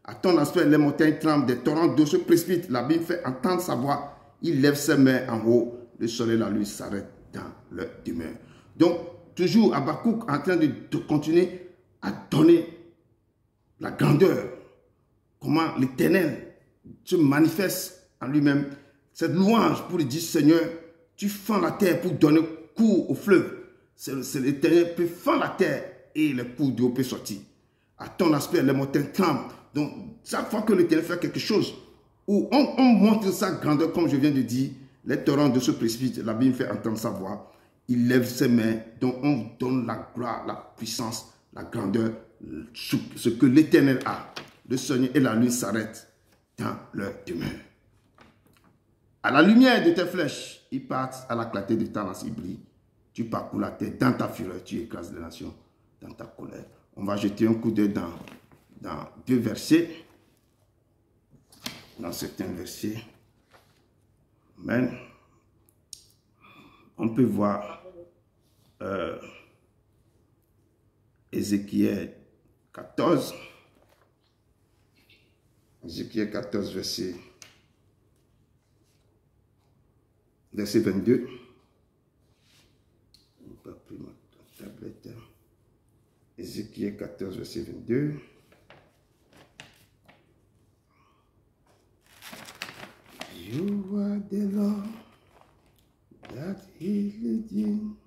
S1: À ton aspect, les montagnes tremblent, des torrents d'eau se précipitent. La Bible fait entendre sa voix. Il lève ses mains en haut. Le soleil, la nuit s'arrête dans leur demeure. Donc, toujours Habakkuk en train de continuer à donner la grandeur. Comment l'Éternel se manifeste en lui-même. Cette louange pour lui dire, Seigneur, tu fends la terre pour donner cours au fleuve. C'est l'Éternel qui fend la terre et les cours d'eau peuvent sortir. À ton aspect, les montagnes tremblent. Donc, chaque fois que l'Éternel fait quelque chose, où on montre sa grandeur, comme je viens de dire, les torrents de se précipitent, la Bible fait entendre sa voix, il lève ses mains, donc on donne la gloire, la puissance, la grandeur, ce que l'Éternel a. Le Seigneur et la lune s'arrêtent dans leur demeure. À la lumière de tes flèches, ils partent à la clarté de ta lance, ils brillent. Tu parcours la terre, dans ta fureur, tu écrases les nations, dans ta colère. On va jeter un coup d'œil dans deux versets, dans certains versets. Amen. On peut voir Ézéchiel 14. Ézéchiel 14, verset 22. Je n'ai pas pris ma tablette. Ézéchiel 14, verset 22. You are the Lord that healed you.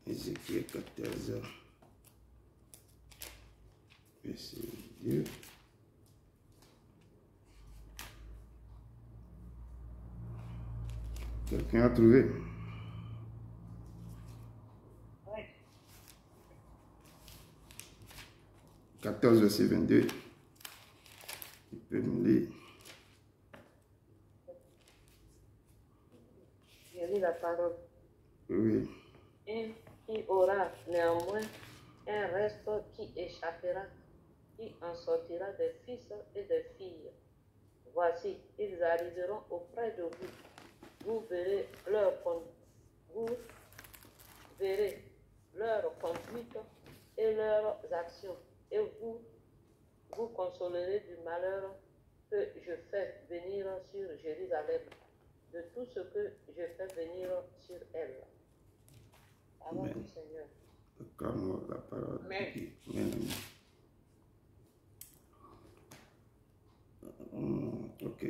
S1: Ézéchiel 14, verset 2. Quelqu'un a trouvé?
S2: Oui.
S1: 14, verset 22. Il peut me lire.
S2: Je lis la parole.
S1: Oui.
S2: Il y aura néanmoins un reste qui échappera, qui en sortira des fils et des filles. Voici, ils arriveront auprès de vous. Vous verrez leur conduite et leurs actions, et vous vous consolerez du malheur que je fais venir sur Jérusalem, de tout ce que je fais venir sur elle. Parole du Seigneur.
S1: Accorde-moi la parole.
S2: Amen.
S1: Ok.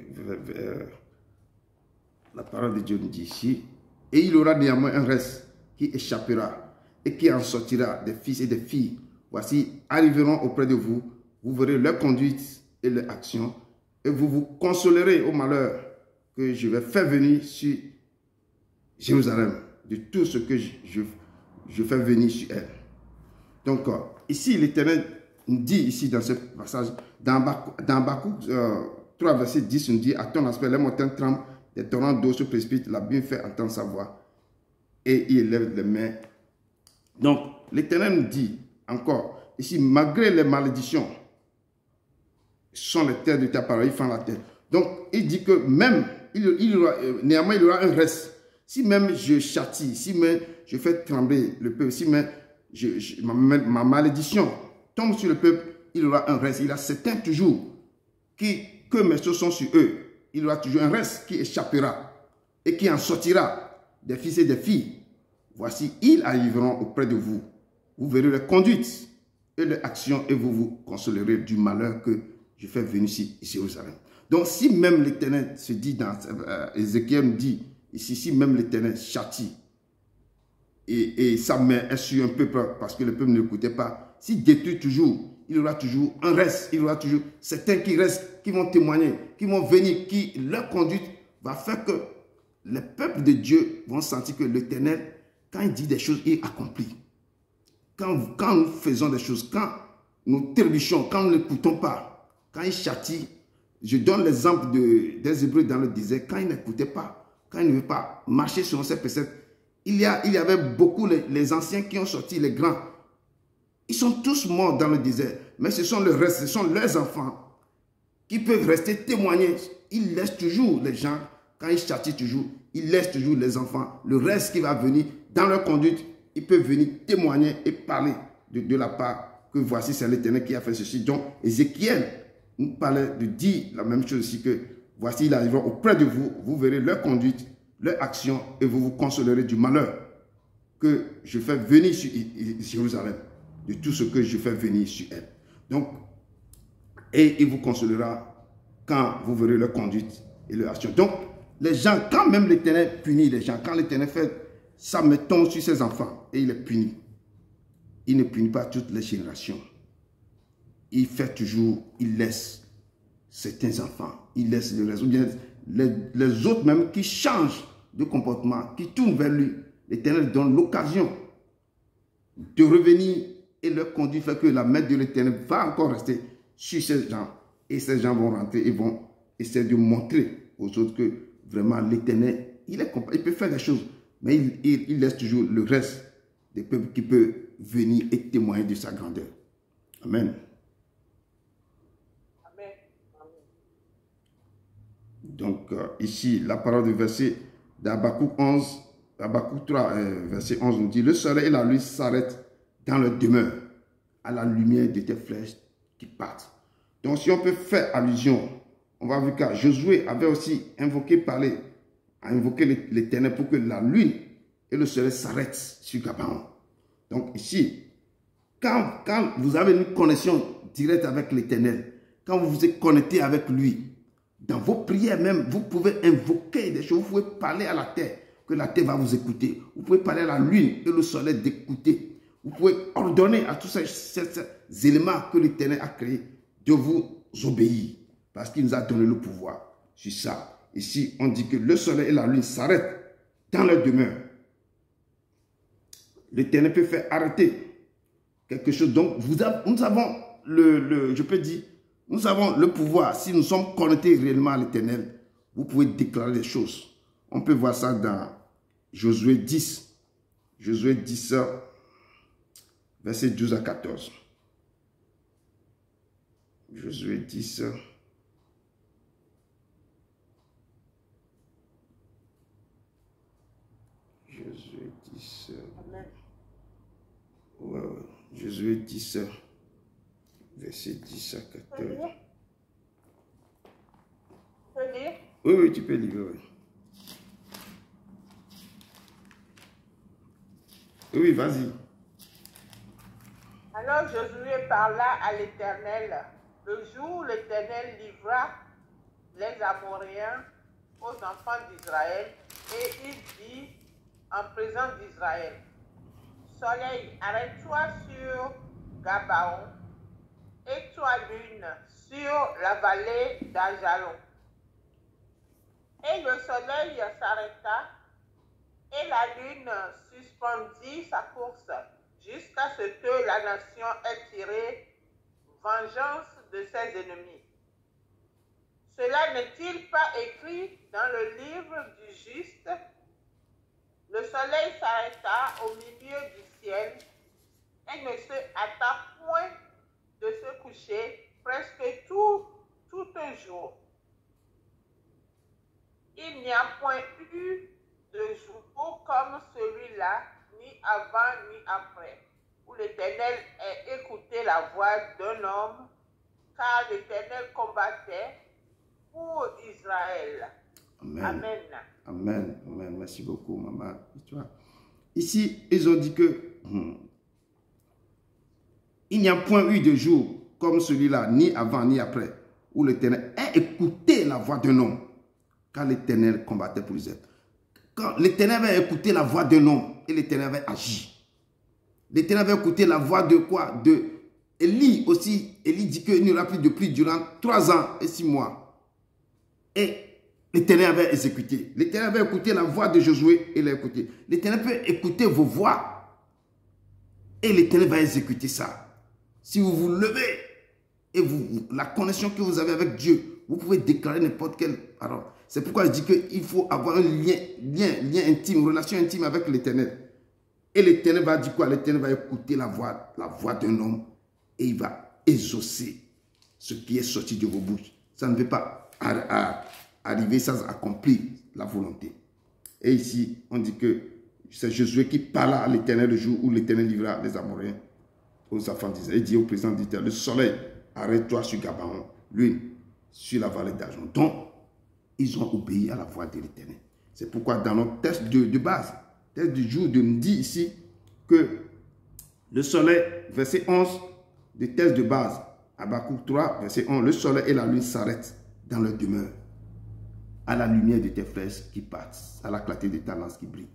S1: La parole de Dieu nous dit ici, et il y aura néanmoins un reste qui échappera et qui en sortira des fils et des filles. Voici, arriveront auprès de vous, vous verrez leur conduite et leur action, et vous vous consolerez au malheur que je vais faire venir sur Jérusalem, de tout ce que je fais venir sur elle. Donc, ici, l'Éternel nous dit, ici, dans ce passage, dans Habakkuk 3, verset 10, on dit, à ton aspect, les montagnes tremblent, des torrents d'eau se précipitent, l'abîme fait entendre sa voix, et il élève les mains. Donc, l'Éternel nous dit, encore, ici, malgré les malédictions, sont les terres de ta parole, ils font la terre. Donc, il dit que même, néanmoins, il y aura un reste. Si même je châtie, si même je fais trembler le peuple, si même ma malédiction tombe sur le peuple, il y aura un reste. Il a certains toujours que mes choses sont sur eux. Il y aura toujours un reste qui échappera et qui en sortira des fils et des filles. Voici, ils arriveront auprès de vous. Vous verrez leur conduite et leur action et vous vous consolerez du malheur que je fais venir ici, Jérusalem. Donc, si même l'Éternel se dit dans Ézéchiel me dit ici, si même l'Éternel châtie et sa main est sur un peuple parce que le peuple ne l'écoutait pas, s'il détruit toujours, il y aura toujours un reste, il y aura toujours certains qui restent, qui vont témoigner, qui vont venir, qui leur conduite va faire que les peuples de Dieu vont sentir que l'Éternel, quand il dit des choses, il accomplit. Quand nous faisons des choses, quand nous trébuchons, quand nous ne l'écoutons pas, quand il châtie, je donne l'exemple des Hébreux dans le désert, quand ils n'écoutaient pas, quand ils ne veulent pas marcher selon ces préceptes, il y avait beaucoup les anciens qui ont sorti, les grands. Ils sont tous morts dans le désert, mais ce sont le reste, ce sont leurs enfants qui peuvent rester témoigner. Ils laissent toujours les gens, quand ils châtient toujours, ils laissent toujours les enfants. Le reste qui va venir dans leur conduite, ils peuvent venir témoigner et parler de la part que voici c'est l'Éternel qui a fait ceci. Donc Ézéchiel nous parlait de dire la même chose ici, que voici il arrivera auprès de vous, vous verrez leur conduite, leur action et vous vous consolerez du malheur que je fais venir sur Jérusalem, de tout ce que je fais venir sur elle. Donc, et il vous consolera quand vous verrez leur conduite et leur action. Donc, les gens, quand même l'Éternel punit les gens, quand l'Éternel fait ça me tombe sur ses enfants et il les punit, il ne punit pas toutes les générations. Il fait toujours, il laisse certains enfants, il laisse le reste, ou bien les autres même qui changent de comportement, qui tournent vers lui. L'Éternel donne l'occasion de revenir et leur conduit, fait que la main de l'Éternel va encore rester sur ces gens. Et ces gens vont rentrer et vont essayer de montrer aux autres que vraiment l'Éternel, il peut faire des choses, mais il laisse toujours le reste des peuples qui peuvent venir et témoigner de sa grandeur. Amen.
S2: Amen.
S1: Donc, ici, la parole du verset d'Habakkuk 11, Habakkuk 3, verset 11, nous dit, le soleil et la nuit s'arrêtent dans leur demeure, à la lumière de tes flèches qui partent. Donc, si on peut faire allusion, on va voir que Josué avait aussi invoqué l'Éternel pour que la lune et le soleil s'arrêtent sur Gabaon. Donc, ici, quand vous avez une connexion directe avec l'Éternel, quand vous vous êtes connecté avec lui, dans vos prières même, vous pouvez invoquer des choses, vous pouvez parler à la terre, que la terre va vous écouter. Vous pouvez parler à la lune et le soleil d'écouter. Vous pouvez ordonner à tous ces éléments que l'Éternel a créés de vous obéir, parce qu'il nous a donné le pouvoir sur ça. Ici, on dit que le soleil et la lune s'arrêtent dans leur demeure. L'Éternel peut faire arrêter quelque chose. Donc, nous avons je peux dire, nous avons le pouvoir. Si nous sommes connectés réellement à l'Éternel, vous pouvez déclarer des choses. On peut voir ça dans Josué 10. Josué 10, verset 12 à 14. Josué 10. Josué 10. Ouais. Josué 10, verset 10 à 14.
S3: Tu peux lire?
S1: Oui, tu peux lire. Oui. Oui, vas-y.
S3: Alors Josué parla à l'Éternel le jour où l'Éternel livra les Amoréens aux enfants d'Israël, et il dit en présence d'Israël: Soleil, arrête-toi sur Gabaon, et toi lune sur la vallée d'Ajalon. Et le soleil s'arrêta, et la lune suspendit sa course, jusqu'à ce que la nation ait tiré vengeance de ses ennemis. Cela n'est-il pas écrit dans le livre du juste? Le soleil s'arrêta au milieu du ciel et ne se hâta point de se coucher presque tout un jour. Il n'y a point eu de jour comme celui-là, ni avant ni après, où l'Éternel ait écouté la voix d'un homme, car l'Éternel combattait pour Israël.
S1: Amen.
S3: Amen.
S1: Amen. Amen. Merci beaucoup, maman. Tu vois, ici, ils ont dit que il n'y a point eu de jour comme celui-là, ni avant ni après, où l'Éternel ait écouté la voix d'un homme, car l'Éternel combattait pour Israël. Quand l'Éternel avait écouté la voix d'un homme, et l'Éternel avait agi. L'Éternel avait écouté la voix de quoi? De Élie aussi. Élie dit qu'il n'y aura plus de pluie durant 3 ans et 6 mois. Et l'Éternel avait exécuté. L'Éternel avait écouté la voix de Josué et l'a écouté. L'Éternel peut écouter vos voix. Et l'Éternel va exécuter ça. Si vous vous levez et la connexion que vous avez avec Dieu, vous pouvez déclarer n'importe quelle parole. C'est pourquoi je dis qu'il faut avoir un lien intime, une relation intime avec l'Éternel. Et l'Éternel va dire quoi? L'Éternel va écouter la voix d'un homme et il va exaucer ce qui est sorti de vos bouches. Ça ne veut pas arriver sans accomplir la volonté. Et ici, on dit que c'est Josué qui parla à l'Éternel le jour où l'Éternel livra les Amoréens aux enfants d'Israël. Il dit au président d'Israël: le soleil, arrête-toi sur Gabaon, lune sur la vallée d'Ajalon. Donc, ils ont obéi à la voix de l'Éternel. C'est pourquoi dans notre texte de base, texte du jour, de nous dit ici que le soleil, verset 11, du texte de base, Habakkuk 3, verset 11, le soleil et la lune s'arrêtent dans leur demeure, à la lumière de tes flèches qui partent, à la clarté de ta lance qui brille.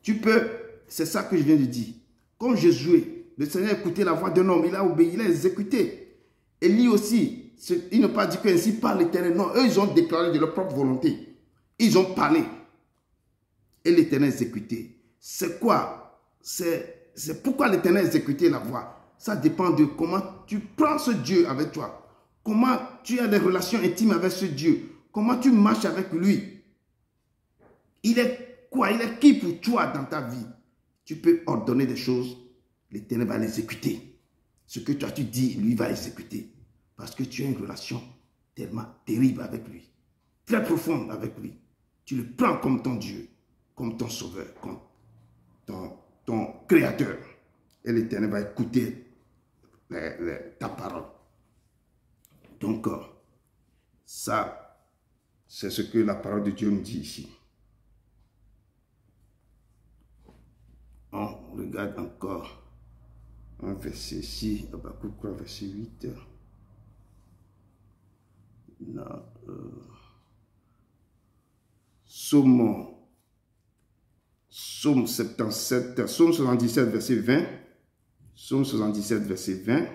S1: Tu peux, c'est ça que je viens de dire. Comme Josué, le Seigneur a écouté la voix d'un homme, il a obéi, il a exécuté. Élie aussi, ils n'ont pas dit que ainsi parle l'Éternel. Non, eux, ils ont déclaré de leur propre volonté. Ils ont parlé. Et l'Éternel a exécuté. C'est quoi? C'est pourquoi l'Éternel a exécuté la voix. Ça dépend de comment tu prends ce Dieu avec toi. Comment tu as des relations intimes avec ce Dieu. Comment tu marches avec lui. Il est quoi? Il est qui pour toi dans ta vie? Tu peux ordonner des choses. L'Éternel va l'exécuter. Ce que toi tu dis, lui va exécuter. Parce que tu as une relation tellement terrible avec lui. Très profonde avec lui. Tu le prends comme ton Dieu. Comme ton sauveur. Comme ton créateur. Et l'Éternel va écouter ta parole. Donc, ça, c'est ce que la parole de Dieu nous dit ici. On regarde encore un verset ici, Habakkuk 3, verset 8. Là, Psaume 77, Psaume 77, verset 20. Psaume 77, verset 20.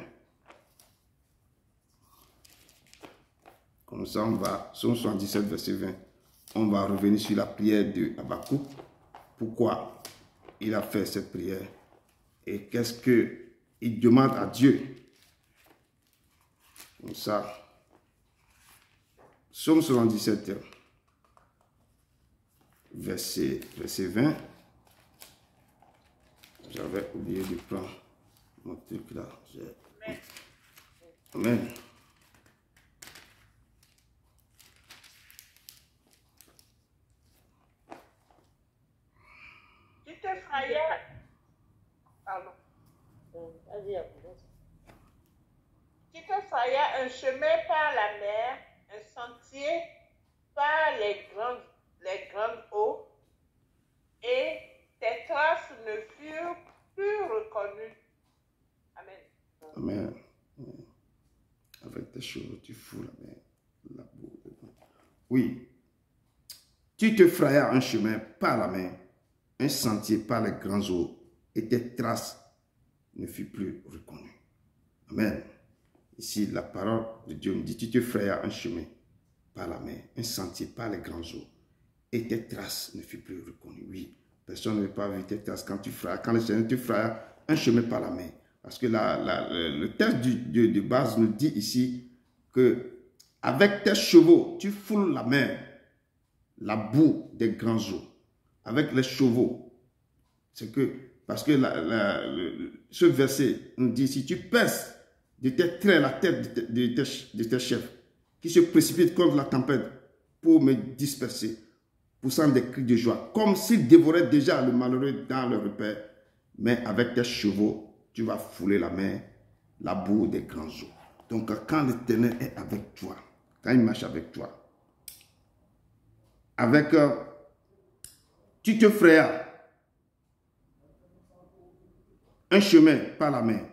S1: Comme ça, on va, Psaume 77, verset 20. On va revenir sur la prière de Habakkuk pourquoi il a fait cette prière et qu'est-ce qu'il demande à Dieu. Comme ça, Psaume 77, verset 20. J'avais oublié de prendre mon truc là. Amen.
S3: Tu te frayais. Pardon. Tu te frayais un chemin par la mer, un sentier par les grandes eaux, et tes traces ne furent plus reconnues. Amen.
S1: Amen. Avec tes cheveux, tu fous la mer, la boue. Oui. Tu te frayas un chemin par la mer, un sentier par les grandes eaux, et tes traces ne furent plus reconnues. Amen. Ici, la parole de Dieu me dit, tu te frayas un chemin par la mer, un sentier par les grandes eaux, et tes traces ne furent plus reconnues. Oui, personne ne veut pas voir tes traces quand tu frayas, quand le Seigneur te frayas un chemin par la mer. Parce que le texte de base nous dit ici que avec tes chevaux, tu foules la mer, la boue des grands eaux. Avec les chevaux. C'est que, parce que ce verset nous dit, si tu pèses de tes traits la tête de tes chefs, qui se précipitent contre la tempête pour me disperser, poussant des cris de joie, comme s'ils dévoraient déjà le malheureux dans le repère, mais avec tes chevaux, tu vas fouler la mer, la boue des grands eaux. Donc, quand l'Éternel est avec toi, quand il marche avec toi, tu te frayas un chemin par la mer,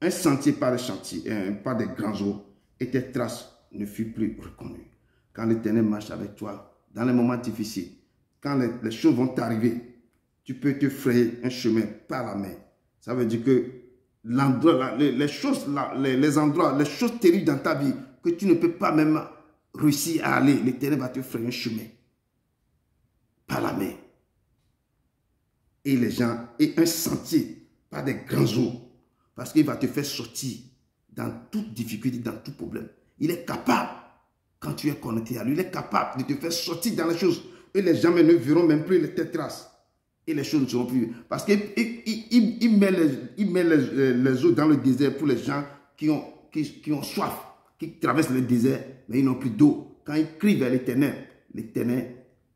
S1: un sentier par les chantiers, par des grands eaux, et tes traces ne furent plus reconnues. Quand l'Éternel marche avec toi, dans les moments difficiles, quand les choses vont t'arriver, tu peux te frayer un chemin par la mer. Ça veut dire que l'endroit, les choses terribles dans ta vie, que tu ne peux pas même réussir à aller, l'Éternel va te frayer un chemin par la mer. Et un sentier par des grands eaux. Parce qu'il va te faire sortir dans toute difficulté, dans tout problème. Il est capable, quand tu es connecté à lui, il est capable de te faire sortir dans les choses. Et les gens ne verront même plus tes traces. Et les choses ne seront plus. Parce qu'il met les eaux dans le désert pour les gens qui ont soif, qui traversent le désert, mais ils n'ont plus d'eau. Quand ils crient vers l'Éternel,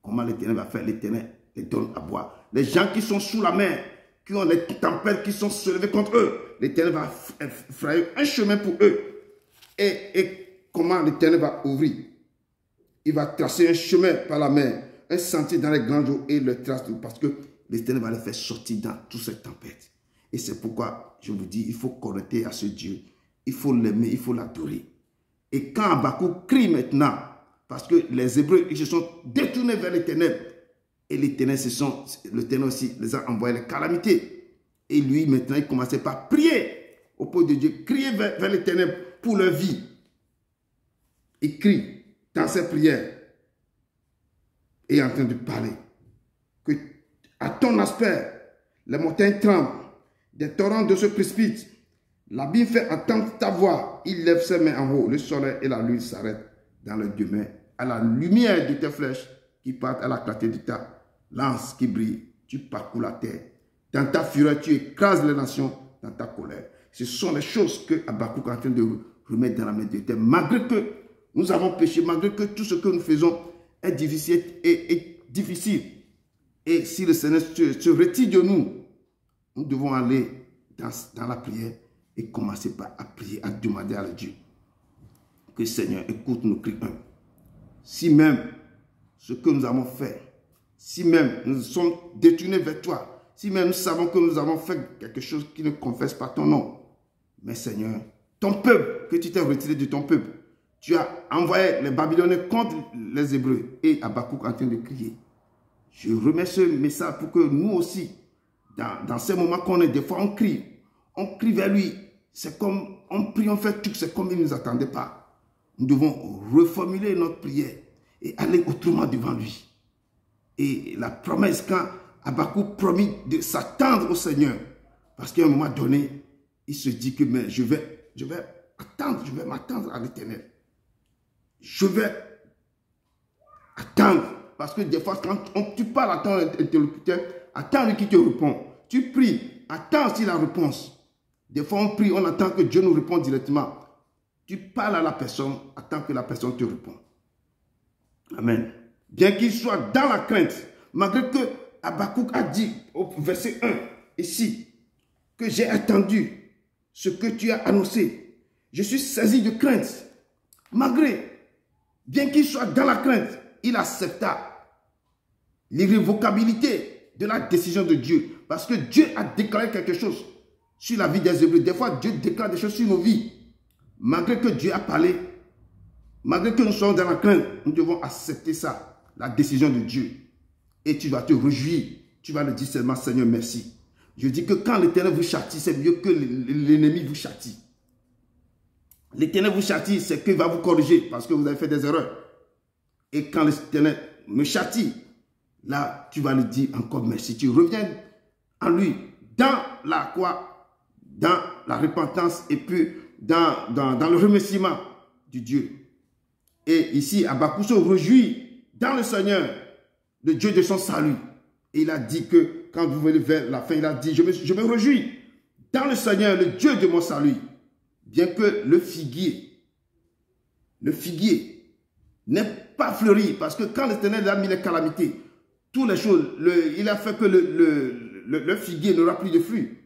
S1: comment l'Éternel va faire? L'Éternel les donne à boire. Les gens qui sont sous la mer, qui ont les tempêtes qui sont soulevées contre eux, l'Éternel va frayer un chemin pour eux. Et comment l'Éternel va ouvrir? Il va tracer un chemin par la mer, un sentier dans les grands eaux et le trace, parce que l'Éternel va les faire sortir dans toutes ces tempêtes. Et c'est pourquoi je vous dis, il faut connecter à ce Dieu. Il faut l'aimer, il faut l'adorer. Et quand Habakkuk crie maintenant, parce que les Hébreux, ils se sont détournés vers l'Éternel, et l'Éternel aussi les a envoyé les calamités. Et lui, maintenant, il commençait par prier au peuple de Dieu, crier vers l'Éternel pour leur vie. Il crie dans ses prières et est en train de parler. Que à ton aspect, les montagnes tremblent, des torrents de se précipitent. L'abîme fait entendre ta voix. Il lève ses mains en haut. Le soleil et la lune s'arrêtent dans le demain. À la lumière de tes flèches qui partent à la clarté de ta lance qui brille, tu parcours la terre. Dans ta fureur, tu écrases les nations dans ta colère. Ce sont les choses que Habakkuk est en train de remettre dans la main de Dieu. Malgré que nous avons péché, malgré que tout ce que nous faisons est difficile, et si le Seigneur se retire de nous, nous devons aller dans la prière et commencer par à prier, à demander à Dieu que Seigneur écoute nos cris. Si même ce que nous avons fait, si même nous sommes détournés vers toi, si même nous savons que nous avons fait quelque chose qui ne confesse pas ton nom, mais Seigneur, ton peuple, que tu t'es retiré de ton peuple, tu as envoyé les Babyloniens contre les Hébreux, et Habakkuk en train de crier. Je remets ce message pour que nous aussi, dans ces moments qu'on est, des fois on crie vers lui, c'est comme on prie, on fait tout, c'est comme il ne nous attendait pas. Nous devons reformuler notre prière et aller autrement devant lui. Et la promesse, quand Habakkuk promit de s'attendre au Seigneur. Parce qu'à un moment donné, il se dit que mais je vais attendre, je vais m'attendre à l'Éternel. Je vais attendre. Parce que des fois, quand tu parles à ton interlocuteur, attends lui qui te répond. Tu pries, attends aussi la réponse. Des fois, on prie, on attend que Dieu nous réponde directement. Tu parles à la personne, attends que la personne te réponde. Amen. Bien qu'il soit dans la crainte, malgré que Habakkuk a dit au verset 1, ici, que j'ai attendu ce que tu as annoncé. Je suis saisi de crainte. Malgré, bien qu'il soit dans la crainte, il accepta l'irrévocabilité de la décision de Dieu. Parce que Dieu a déclaré quelque chose sur la vie des Hébreux. Des fois, Dieu déclare des choses sur nos vies. Malgré que Dieu a parlé, malgré que nous sommes dans la crainte, nous devons accepter ça, la décision de Dieu. Et tu vas te réjouir. Tu vas le dire seulement, Seigneur, merci. Je dis que quand l'Éternel vous châtie, c'est mieux que l'ennemi vous châtie. L'Éternel vous châtie, c'est qu'il va vous corriger parce que vous avez fait des erreurs. Et quand l'Éternel me châtie, là, tu vas lui dire encore merci. Tu reviens en lui dans la quoi? Dans la repentance et puis dans le remerciement du Dieu. Et ici, Habakkuk se réjouit dans le Seigneur, le Dieu de son salut. Et il a dit que, quand vous venez vers la fin, il a dit, je me réjouis dans le Seigneur, le Dieu de mon salut. Bien que le figuier n'est pas fleuri, parce que quand l'Éternel a mis les calamités, toutes les choses, il a fait que le figuier n'aura plus de fruits.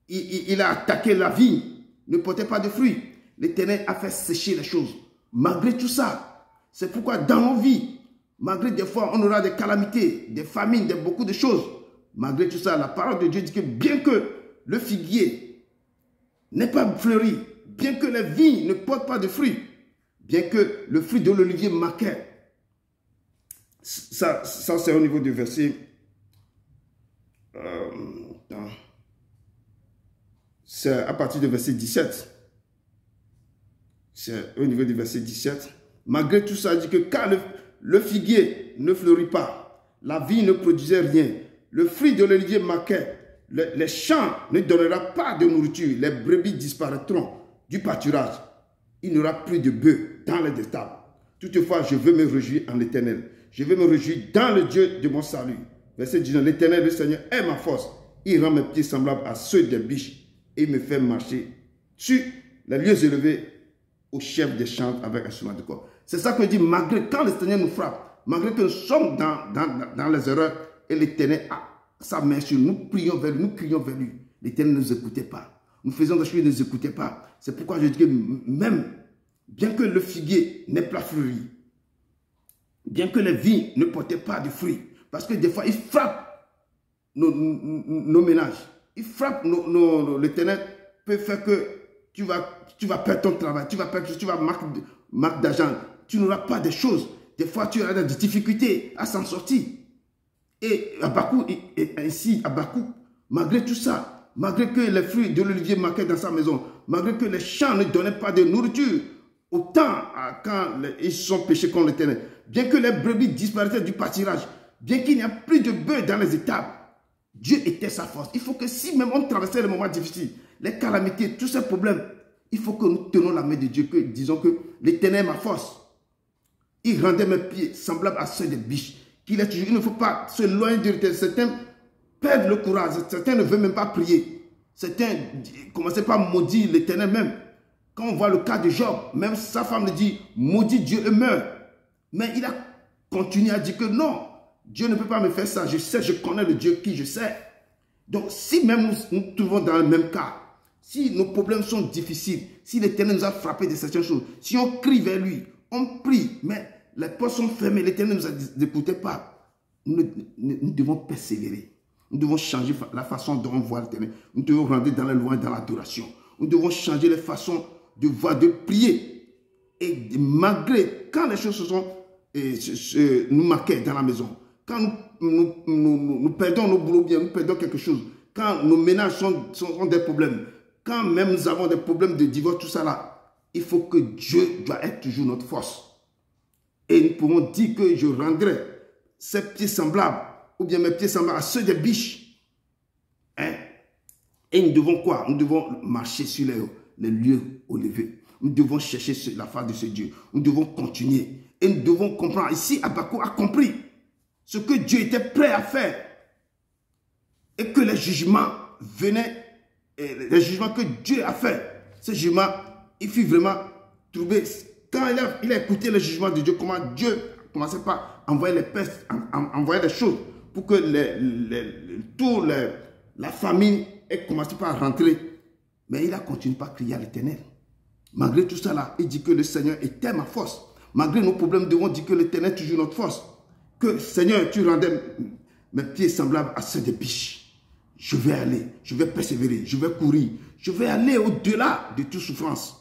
S1: Il a attaqué la vigne, ne portait pas de fruits. L'Éternel a fait sécher les choses. Malgré tout ça, c'est pourquoi dans nos vies, malgré des fois on aura des calamités, des famines, beaucoup de choses. Malgré tout ça, la parole de Dieu dit que bien que le figuier n'est pas fleuri, bien que les vignes ne portent pas de fruits, bien que le fruit de l'olivier manquait. Ça c'est au niveau du verset. C'est à partir du verset 17. C'est au niveau du verset 17. Malgré tout ça, il dit que quand le figuier ne fleurit pas, la vigne ne produisait rien, le fruit de l'olivier manquait, les champs ne donneront pas de nourriture, les brebis disparaîtront du pâturage, il n'y aura plus de bœufs dans les étables. Toutefois, je veux me réjouir en l'Éternel. Je veux me réjouir dans le Dieu de mon salut. Verset 19, l'Éternel, le Seigneur, est ma force. Il rend mes pieds semblables à ceux des biches et il me fait marcher sur les lieux élevés au chef des chants avec un instrument de corps. C'est ça que dit, malgré quand le Seigneur nous frappe, malgré que nous sommes dans les erreurs et l'Éternel a sa main sur nous, nous prions vers lui, nous crions vers lui. L'Éternel ne nous écoutait pas. Nous faisons des choses, il ne nous écoutait pas. C'est pourquoi je dis que même, bien que le figuier n'ait pas fleuri, bien que les vignes ne portaient pas de fruits, parce que des fois, il frappe nos ménages. Il frappe l'Éternel peut faire que tu vas perdre ton travail, tu vas manquer d'argent, tu n'auras pas de choses. Des fois, tu auras des difficultés à s'en sortir. Et Habakkuk, malgré tout ça, malgré que les fruits de l'olivier manquaient dans sa maison, malgré que les champs ne donnaient pas de nourriture, autant quand ils sont péchés contre l'Éternel, bien que les brebis disparaissaient du pâturage, bien qu'il n'y a plus de bœufs dans les étables, Dieu était sa force. Il faut que si même on traversait les moments difficiles, les calamités, tous ces problèmes, il faut que nous tenons la main de Dieu, que disons que l'Éternel est ma force. Il rendait mes pieds semblables à ceux des biches. Il ne faut pas se loin de l'Éternel. Certains perdent le courage, certains ne veulent même pas prier. Certains commencent par maudire l'Éternel même. Quand on voit le cas de Job, même sa femme lui dit, maudit Dieu et meurt. Mais il a continué à dire que non, Dieu ne peut pas me faire ça. Je sais, je connais le Dieu qui je sais. Donc si même nous trouvons dans le même cas, si nos problèmes sont difficiles, si l'Éternel nous a frappé de certaines choses, si on crie vers lui, on prie, mais les portes sont fermées, l'Éternel ne nous écoutait pas. Nous devons persévérer. Nous devons changer la façon dont on voit l'Éternel. Nous devons rentrer dans la loi et dans l'adoration. Nous devons changer les façons de voir, de prier. Et malgré, quand les choses nous marquaient dans la maison, quand nous perdons nos boulots bien, nous perdons quelque chose, quand nos ménages sont des problèmes, quand même nous avons des problèmes de divorce, tout ça là, il faut que Dieu doit être toujours notre force. Et nous pouvons dire que je rendrai ces pieds semblables ou bien mes pieds semblables à ceux des biches. Hein? Et nous devons quoi? Nous devons marcher sur les lieux élevés. Nous devons chercher la face de ce Dieu. Nous devons continuer. Et nous devons comprendre. Ici, Habakkuk a compris ce que Dieu était prêt à faire. Et que les jugements venaient, les jugements que Dieu a fait, ces jugements, il fut vraiment trouvé. Quand il a écouté le jugement de Dieu, comment Dieu commençait par envoyer les pestes, envoyer les choses pour que la famine ait commencé par rentrer. Mais il a continué par crier à l'Éternel. Malgré tout ça là, il dit que le Seigneur était ma force. Malgré nos problèmes, nous devons dire que l'Éternel est toujours notre force. Que Seigneur, tu rendais mes pieds semblables à ceux des biches. Je vais aller, je vais persévérer, je vais courir, je vais aller au-delà de toute souffrance.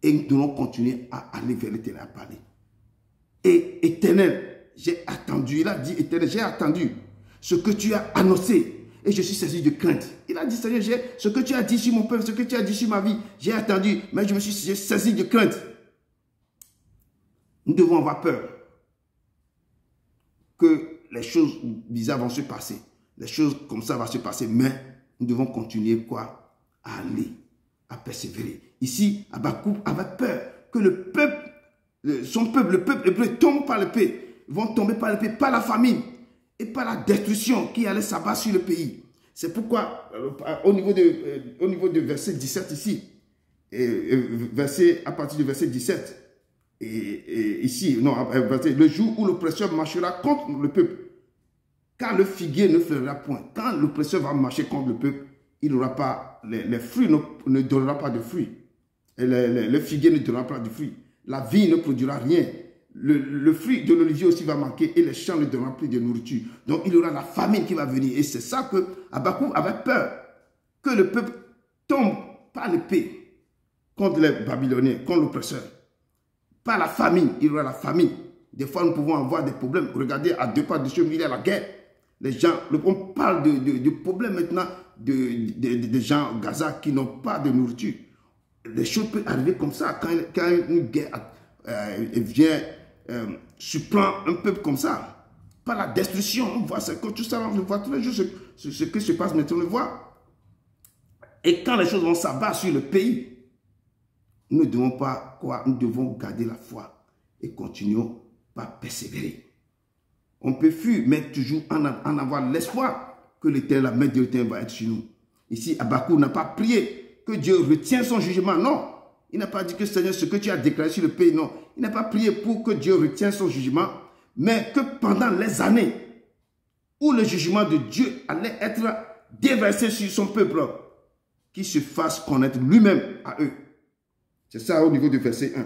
S1: Et nous devons continuer à aller vers l'Éternel, à parler. Et Éternel, j'ai attendu, il a dit, Éternel, j'ai attendu ce que tu as annoncé. Et je suis saisi de crainte. Il a dit, Seigneur, ce que tu as dit sur mon peuple, ce que tu as dit sur ma vie, j'ai attendu, mais je me suis saisi de crainte. Nous devons avoir peur que les choses bizarres vont se passer. Les choses comme ça vont se passer, mais nous devons continuer quoi? À aller, à persévérer. Ici, Habakkuk avait peur que le peuple, son peuple, le peuple hébreu tombe par l'épée. Ils vont tomber par l'épée, par la famine et par la destruction qui allait s'abattre sur le pays. C'est pourquoi, au niveau de verset 17 ici, à partir du verset 17, et ici, non, le jour où l'oppresseur marchera contre le peuple, car le figuier ne fleurira point. Quand l'oppresseur va marcher contre le peuple, il n'aura pas, les fruits ne donnera pas de fruits. Le figuier ne donnera pas de fruits. La vigne ne produira rien. Le fruit de l'olivier aussi va manquer et les champs ne donneront plus de nourriture. Donc il y aura la famine qui va venir. Et c'est ça que Habakkuk avait peur. Que le peuple tombe par l'épée contre les Babyloniens, contre l'oppresseur. Par la famine, il y aura la famine. Des fois nous pouvons avoir des problèmes. Regardez, à 2 pas de chez nous, il y a la guerre. Les gens, on parle de problèmes maintenant de gens au Gaza qui n'ont pas de nourriture. Les choses peuvent arriver comme ça quand une guerre vient surprend un peuple comme ça. Par la destruction, on voit ça, tout ça, on voit tous les jours ce qui se passe maintenant, on le voit. Et quand les choses vont s'abattre sur le pays, nous ne devons pas quoi? Nous devons garder la foi et continuons par persévérer. On peut fuir, mais toujours en avoir l'espoir que l'Éternel, la main de l'Éternel va être sur nous. Ici, Habakkuk n'a pas prié que Dieu retienne son jugement, non. Il n'a pas dit que Seigneur, ce que tu as déclaré sur le pays, non. Il n'a pas prié pour que Dieu retienne son jugement, mais que pendant les années où le jugement de Dieu allait être déversé sur son peuple, qu'il se fasse connaître lui-même à eux. C'est ça au niveau du verset 1.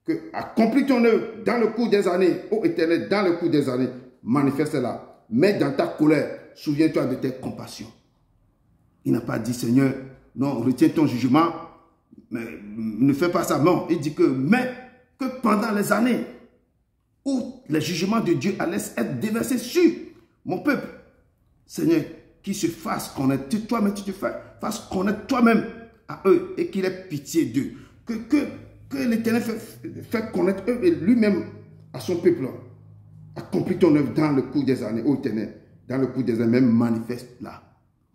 S1: Que accomplis ton œuvre dans le cours des années, ô Éternel, dans le cours des années, manifeste-la. Mais dans ta colère, souviens-toi de tes compassions. Il n'a pas dit, Seigneur, non, retiens ton jugement, mais ne fais pas ça. Non, il dit que, mais que pendant les années où les jugements de Dieu allaient être déversés sur mon peuple, Seigneur, qu'il se fasse connaître, toi-même, tu te fasses connaître toi-même à eux et qu'il ait pitié d'eux. Que l'Éternel fait connaître eux et lui-même à son peuple. Accomplis ton œuvre dans le cours des années, ô Éternel, dans le cours des années, même manifeste là,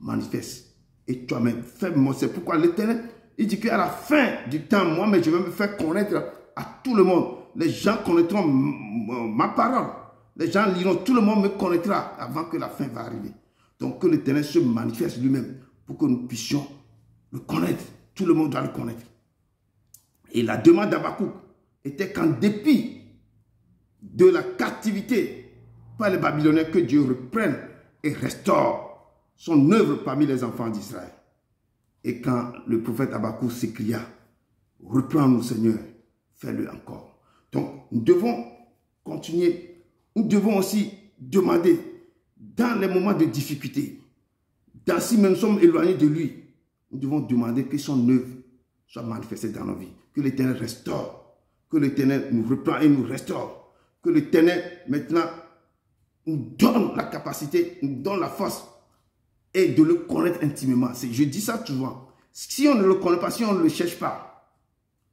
S1: manifeste. Et toi-même, fais-moi, c'est pourquoi l'Éternel, il dit qu'à la fin du temps, moi, mais je vais me faire connaître à tout le monde. Les gens connaîtront ma parole. Les gens liront, tout le monde me connaîtra avant que la fin va arriver. Donc que l'Éternel se manifeste lui-même pour que nous puissions le connaître. Tout le monde doit le connaître. Et la demande d'Habakkuk était qu'en dépit de la captivité par les Babyloniens, que Dieu reprenne et restaure son œuvre parmi les enfants d'Israël. Et quand le prophète Habakkuk s'écria, reprends-nous Seigneur, fais-le encore. Donc nous devons continuer, nous devons aussi demander dans les moments de difficulté, dans si même nous sommes éloignés de lui, nous devons demander que son œuvre soit manifestée dans nos vies, que l'Éternel restaure, que l'Éternel nous reprend et nous restaure, que l'Éternel maintenant nous donne la capacité, nous donne la force et de le connaître intimement. Je dis ça souvent. Si on ne le connaît pas, si on ne le cherche pas,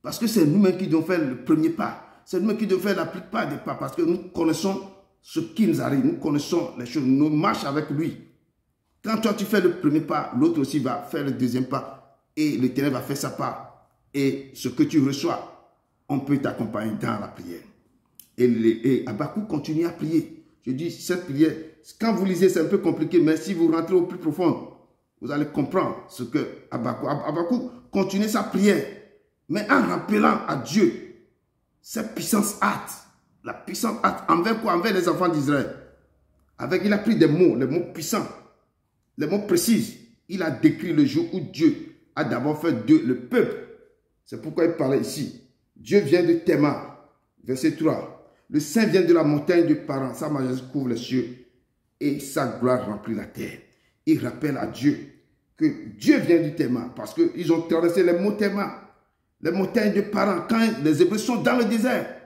S1: parce que c'est nous-mêmes qui devons faire le premier pas, c'est nous-mêmes qui devons faire la plupart des pas, parce que nous connaissons ce qui nous arrive, nous connaissons les choses, nous marchons avec lui. Quand toi tu fais le premier pas, l'autre aussi va faire le deuxième pas et l'Éternel va faire sa part. Et ce que tu reçois, on peut t'accompagner dans la prière. Et Habakkuk continue à prier. Je dis, cette prière, quand vous lisez, c'est un peu compliqué, mais si vous rentrez au plus profond, vous allez comprendre ce que Habakkuk continue sa prière, mais en rappelant à Dieu cette puissance hâte. La puissance hâte envers quoi? Envers les enfants d'Israël. Il a pris des mots, les mots puissants, les mots précis. Il a décrit le jour où Dieu a d'abord fait d'eux le peuple. C'est pourquoi il parlait ici. Dieu vient de Théma, verset 3. Le Saint vient de la montagne de Paran, sa majesté couvre les cieux et sa gloire remplit la terre. Il rappelle à Dieu que Dieu vient du Théma parce qu'ils ont traversé les monts Théma, les montagnes de Paran, quand les Hébreux sont dans le désert.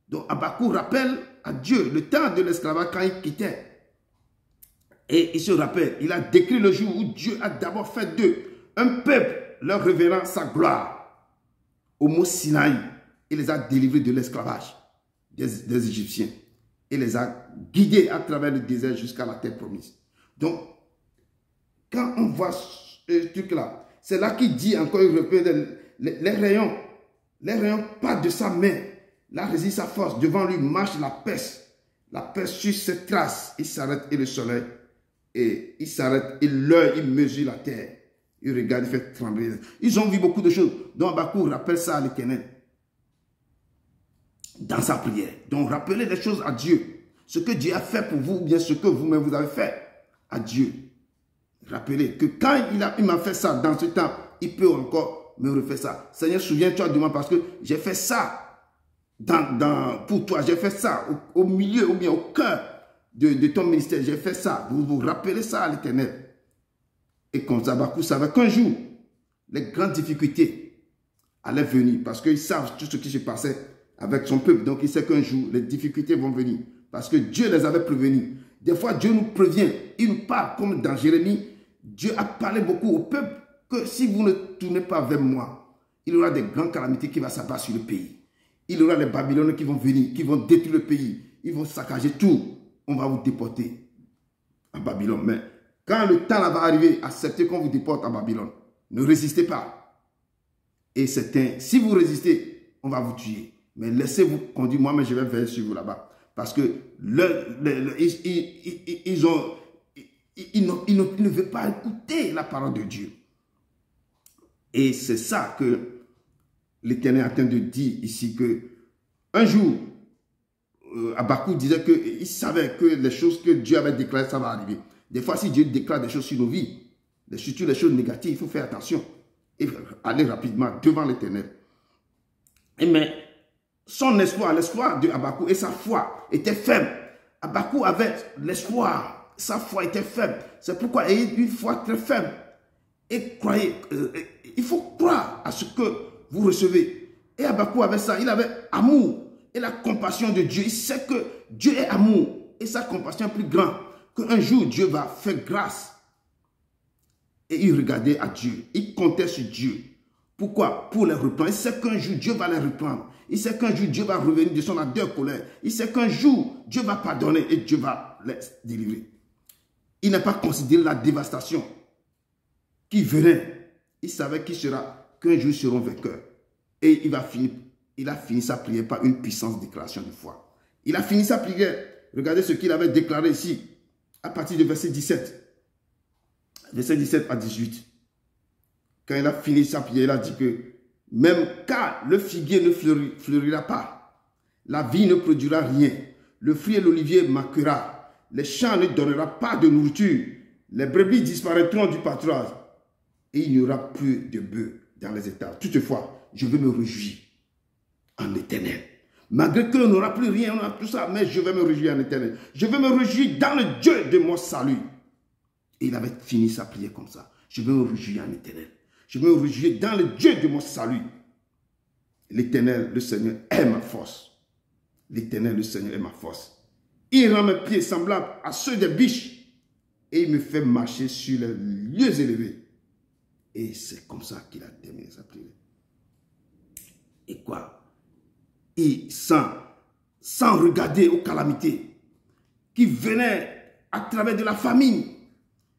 S1: Donc Habakkuk rappelle à Dieu le temps de l'esclavage quand il quittait. Et il se rappelle, il a décrit le jour où Dieu a d'abord fait d'eux un peuple leur révélant sa gloire. Au mont Sinaï, il les a délivrés de l'esclavage des Égyptiens. Il les a guidés à travers le désert jusqu'à la terre promise. Donc, quand on voit ce truc-là, c'est là qu'il dit encore, il répète, les rayons partent de sa main. Là réside sa force. Devant lui marche la peste. La peste sur ses traces. Il s'arrête et le soleil. Et il s'arrête et l'œil, il mesure la terre. Il regarde, il fait trembler. Ils ont vu beaucoup de choses. Donc Habakkuk rappelle ça à l'Éternel. Dans sa prière. Donc rappelez les choses à Dieu. Ce que Dieu a fait pour vous, ou bien ce que vous-même vous avez fait à Dieu. Rappelez que quand il m'a fait ça dans ce temps, il peut encore me refaire ça. Seigneur, souviens-toi de moi parce que j'ai fait ça. Pour toi, j'ai fait ça au milieu ou bien au cœur de ton ministère. J'ai fait ça. Vous vous rappelez ça à l'Éternel. Et comme ça, Habakkuk savait qu'un jour, les grandes difficultés allaient venir parce qu'ils savent tout ce qui se passait avec son peuple. Donc, il sait qu'un jour, les difficultés vont venir parce que Dieu les avait prévenus. Des fois, Dieu nous prévient. Il nous parle comme dans Jérémie. Dieu a parlé beaucoup au peuple que si vous ne tournez pas vers moi, il y aura des grandes calamités qui vont s'abattre sur le pays. Il y aura les Babyloniens qui vont venir, qui vont détruire le pays. Ils vont saccager tout. On va vous déporter à Babylone. Mais quand le temps là va arriver, acceptez qu'on vous déporte à Babylone. Ne résistez pas. Et si vous résistez, on va vous tuer. Mais laissez-vous conduire. Moi, mais je vais veiller sur vous là-bas. Parce que ils ne veulent pas écouter la parole de Dieu. Et c'est ça que l'Éternel est en train de dire ici que un jour, Habakkuk disait qu'il savait que les choses que Dieu avait déclarées, ça va arriver. Des fois, si Dieu déclare des choses sur nos vies, surtout les choses négatives, il faut faire attention et aller rapidement devant l'Éternel. Mais son espoir, l'espoir de Habakkuk et sa foi étaient faibles. Habakkuk avait l'espoir, sa foi était faible. C'est pourquoi il a une foi très faible. Et croyez, il faut croire à ce que vous recevez. Et Habakkuk avait ça, il avait amour et la compassion de Dieu. Il sait que Dieu est amour et sa compassion est plus grande. Qu'un jour Dieu va faire grâce. Et il regardait à Dieu, il comptait sur Dieu. Pourquoi? Pour les reprendre. Il sait qu'un jour Dieu va les reprendre. Il sait qu'un jour Dieu va revenir de son ardeur colère. Il sait qu'un jour Dieu va pardonner et Dieu va les délivrer. Il n'a pas considéré la dévastation qui venait. Il savait qu'un jour ils seront vainqueurs. Et il a fini sa prière par une puissante déclaration de foi. Il a fini sa prière. Regardez ce qu'il avait déclaré ici, à partir du verset 17. Verset 17 à 18. Quand il a fini sa prière, il a dit que même car le figuier ne fleurira pas, la vigne ne produira rien, le fruit et l'olivier manquera, les champs ne donneront pas de nourriture, les brebis disparaîtront du pâturage et il n'y aura plus de bœufs dans les étables. Toutefois, je vais me réjouir en l'Éternel. Malgré que l'on n'aura plus rien, on a tout ça, mais je vais me réjouir en l'Éternel. Je vais me réjouir dans le Dieu de mon salut. Et il avait fini sa prière comme ça. Je vais me réjouir en l'Éternel. Je vais me réjouir dans le Dieu de mon salut. L'Éternel, le Seigneur, est ma force. L'Éternel, le Seigneur, est ma force. Il rend mes pieds semblables à ceux des biches. Et il me fait marcher sur les lieux élevés. Et c'est comme ça qu'il a terminé sa prière. Et quoi? Et sans regarder aux calamités, qui venaient à travers de la famine,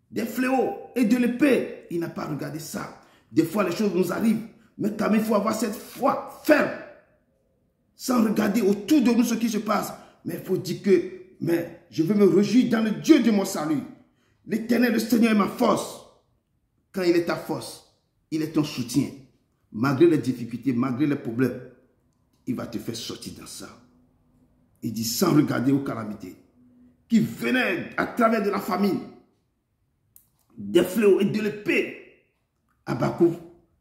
S1: des fléaux et de l'épée. Il n'a pas regardé ça. Des fois, les choses nous arrivent, mais quand même, il faut avoir cette foi ferme, sans regarder autour de nous ce qui se passe. Mais il faut dire que, mais je veux me réjouir dans le Dieu de mon salut. L'Éternel, le Seigneur est ma force. Quand il est ta force, il est ton soutien. Malgré les difficultés, malgré les problèmes, il va te faire sortir dans ça. Il dit sans regarder aux calamités qui venaient à travers de la famine, des fléaux et de l'épée. Habakkuk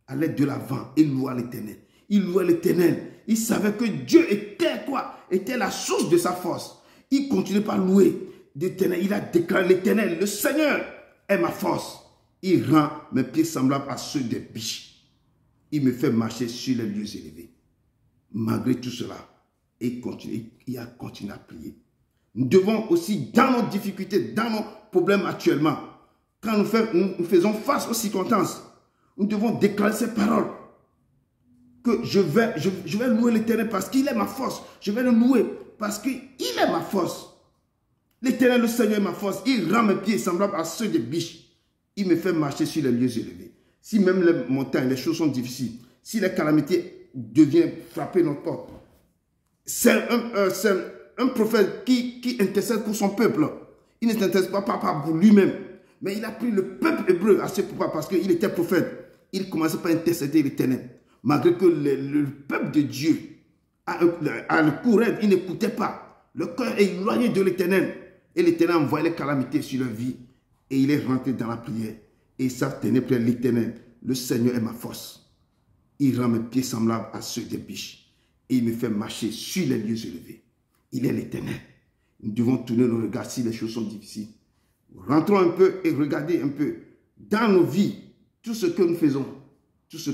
S1: allait de l'avant et louait l'Éternel. Il louait l'Éternel. Il savait que Dieu était quoi? Était la source de sa force. Il continuait par louer l'Éternel. Il a déclaré l'Éternel, le Seigneur est ma force. Il rend mes pieds semblables à ceux des biches. Il me fait marcher sur les lieux élevés. Malgré tout cela, il a continué à prier. Nous devons aussi, dans nos difficultés, dans nos problèmes actuellement, quand nous faisons face aux circonstances, nous devons déclarer ces paroles. Que je vais louer l'Éternel parce qu'il est ma force. Je vais le louer parce qu'il est ma force. L'Éternel, le Seigneur est ma force. Il rend mes pieds semblables à ceux des biches. Il me fait marcher sur les lieux élevés. Si même les montagnes, les choses sont difficiles, si les calamités deviennent frapper notre porte, c'est un prophète qui intercède pour son peuple. Il ne s'intéresse pas pour lui-même. Mais il a pris le peuple hébreu à ce pouvoir parce qu'il était prophète. Il commençait par intercéder l'Éternel. Malgré que le peuple de Dieu a le courage, il n'écoutait pas. Le cœur est éloigné de l'Éternel. Et l'Éternel envoyait les calamités sur leur vie. Et il est rentré dans la prière. Et il s'abstenait près de l'Éternel. Le Seigneur est ma force. Il rend mes pieds semblables à ceux des biches. Et il me fait marcher sur les lieux élevés. Il est l'Éternel. Nous devons tourner nos regards si les choses sont difficiles. Rentrons un peu et regardez un peu dans nos vies tout ce que nous faisons. Tout ce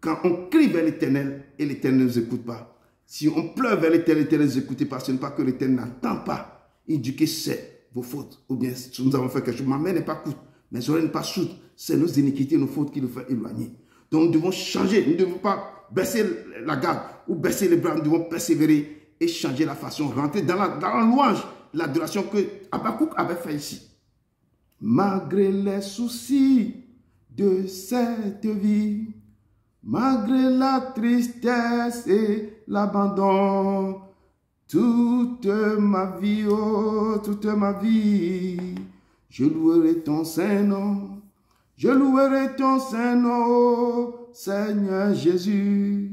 S1: quand on crie vers l'Éternel et l'Éternel ne nous écoute pas. Si on pleure vers l'Éternel, l'Éternel ne nous écoute pas. Ce n'est pas que l'Éternel n'entend pas. Il dit que c'est vos fautes. Ou bien si nous avons fait quelque chose. Ma main n'est pas courte, mes oreilles n'est pas sourdes. C'est nos iniquités, nos fautes qui nous font éloigner. Donc nous devons changer. Nous ne devons pas baisser la garde ou baisser les bras. Nous devons persévérer et changer la façon. Rentrer dans la louange, l'adoration que Habakkuk avait fait ici. Malgré les soucis de cette vie, malgré la tristesse et l'abandon, toute ma vie, oh, toute ma vie, je louerai ton Saint-Nom, je louerai ton Saint-Nom, oh, Seigneur Jésus,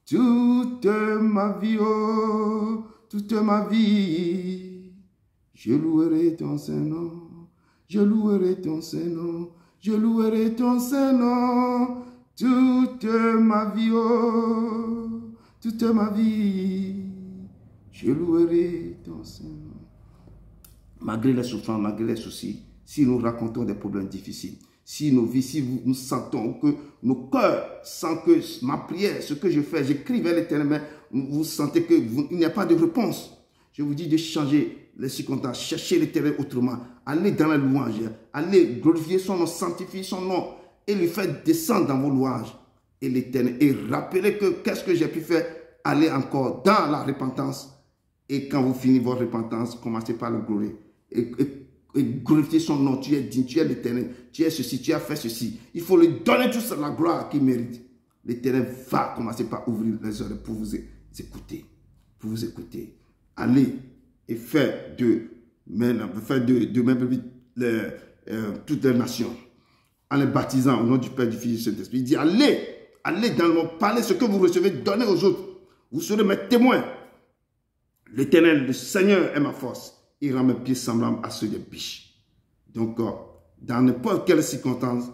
S1: toute ma vie, oh, toute ma vie, je louerai ton Saint-Nom, je louerai ton Saint-Nom, je louerai ton Saint-Nom, toute ma vie, oh, toute ma vie, je louerai ton Saint-Nom. Malgré les souffrances, malgré les soucis, si nous racontons des problèmes difficiles, si nos vies, si nous sentons que nos cœurs sentent que ma prière, ce que je fais, j'écris vers l'Éternel, mais vous sentez qu'il n'y a pas de réponse. Je vous dis de changer les circonstances, chercher l'Éternel autrement, aller dans la louange, aller glorifier son nom, sanctifier son nom et lui faire descendre dans vos louanges. Et l'Éternel, et rappeler que qu'est-ce que j'ai pu faire, aller encore dans la repentance. Et quand vous finissez votre repentance, commencez par le glorifier. Et glorifier son nom. Tu es digne, tu es l'Éternel, tu es ceci, tu as fait ceci. Il faut lui donner toute la gloire qu'il mérite. L'Éternel va commencer par ouvrir les oreilles pour vous écouter. Pour vous écouter. Allez et faites de mes bébés toutes les nations. En les baptisant au nom du Père, du Fils et du Saint-Esprit. Il dit allez dans le monde, parlez ce que vous recevez, donnez aux autres. Vous serez mes témoins. L'Éternel, le Seigneur est ma force. Il rend mes pieds semblables à ceux des biches. Donc, dans n'importe quelle circonstance,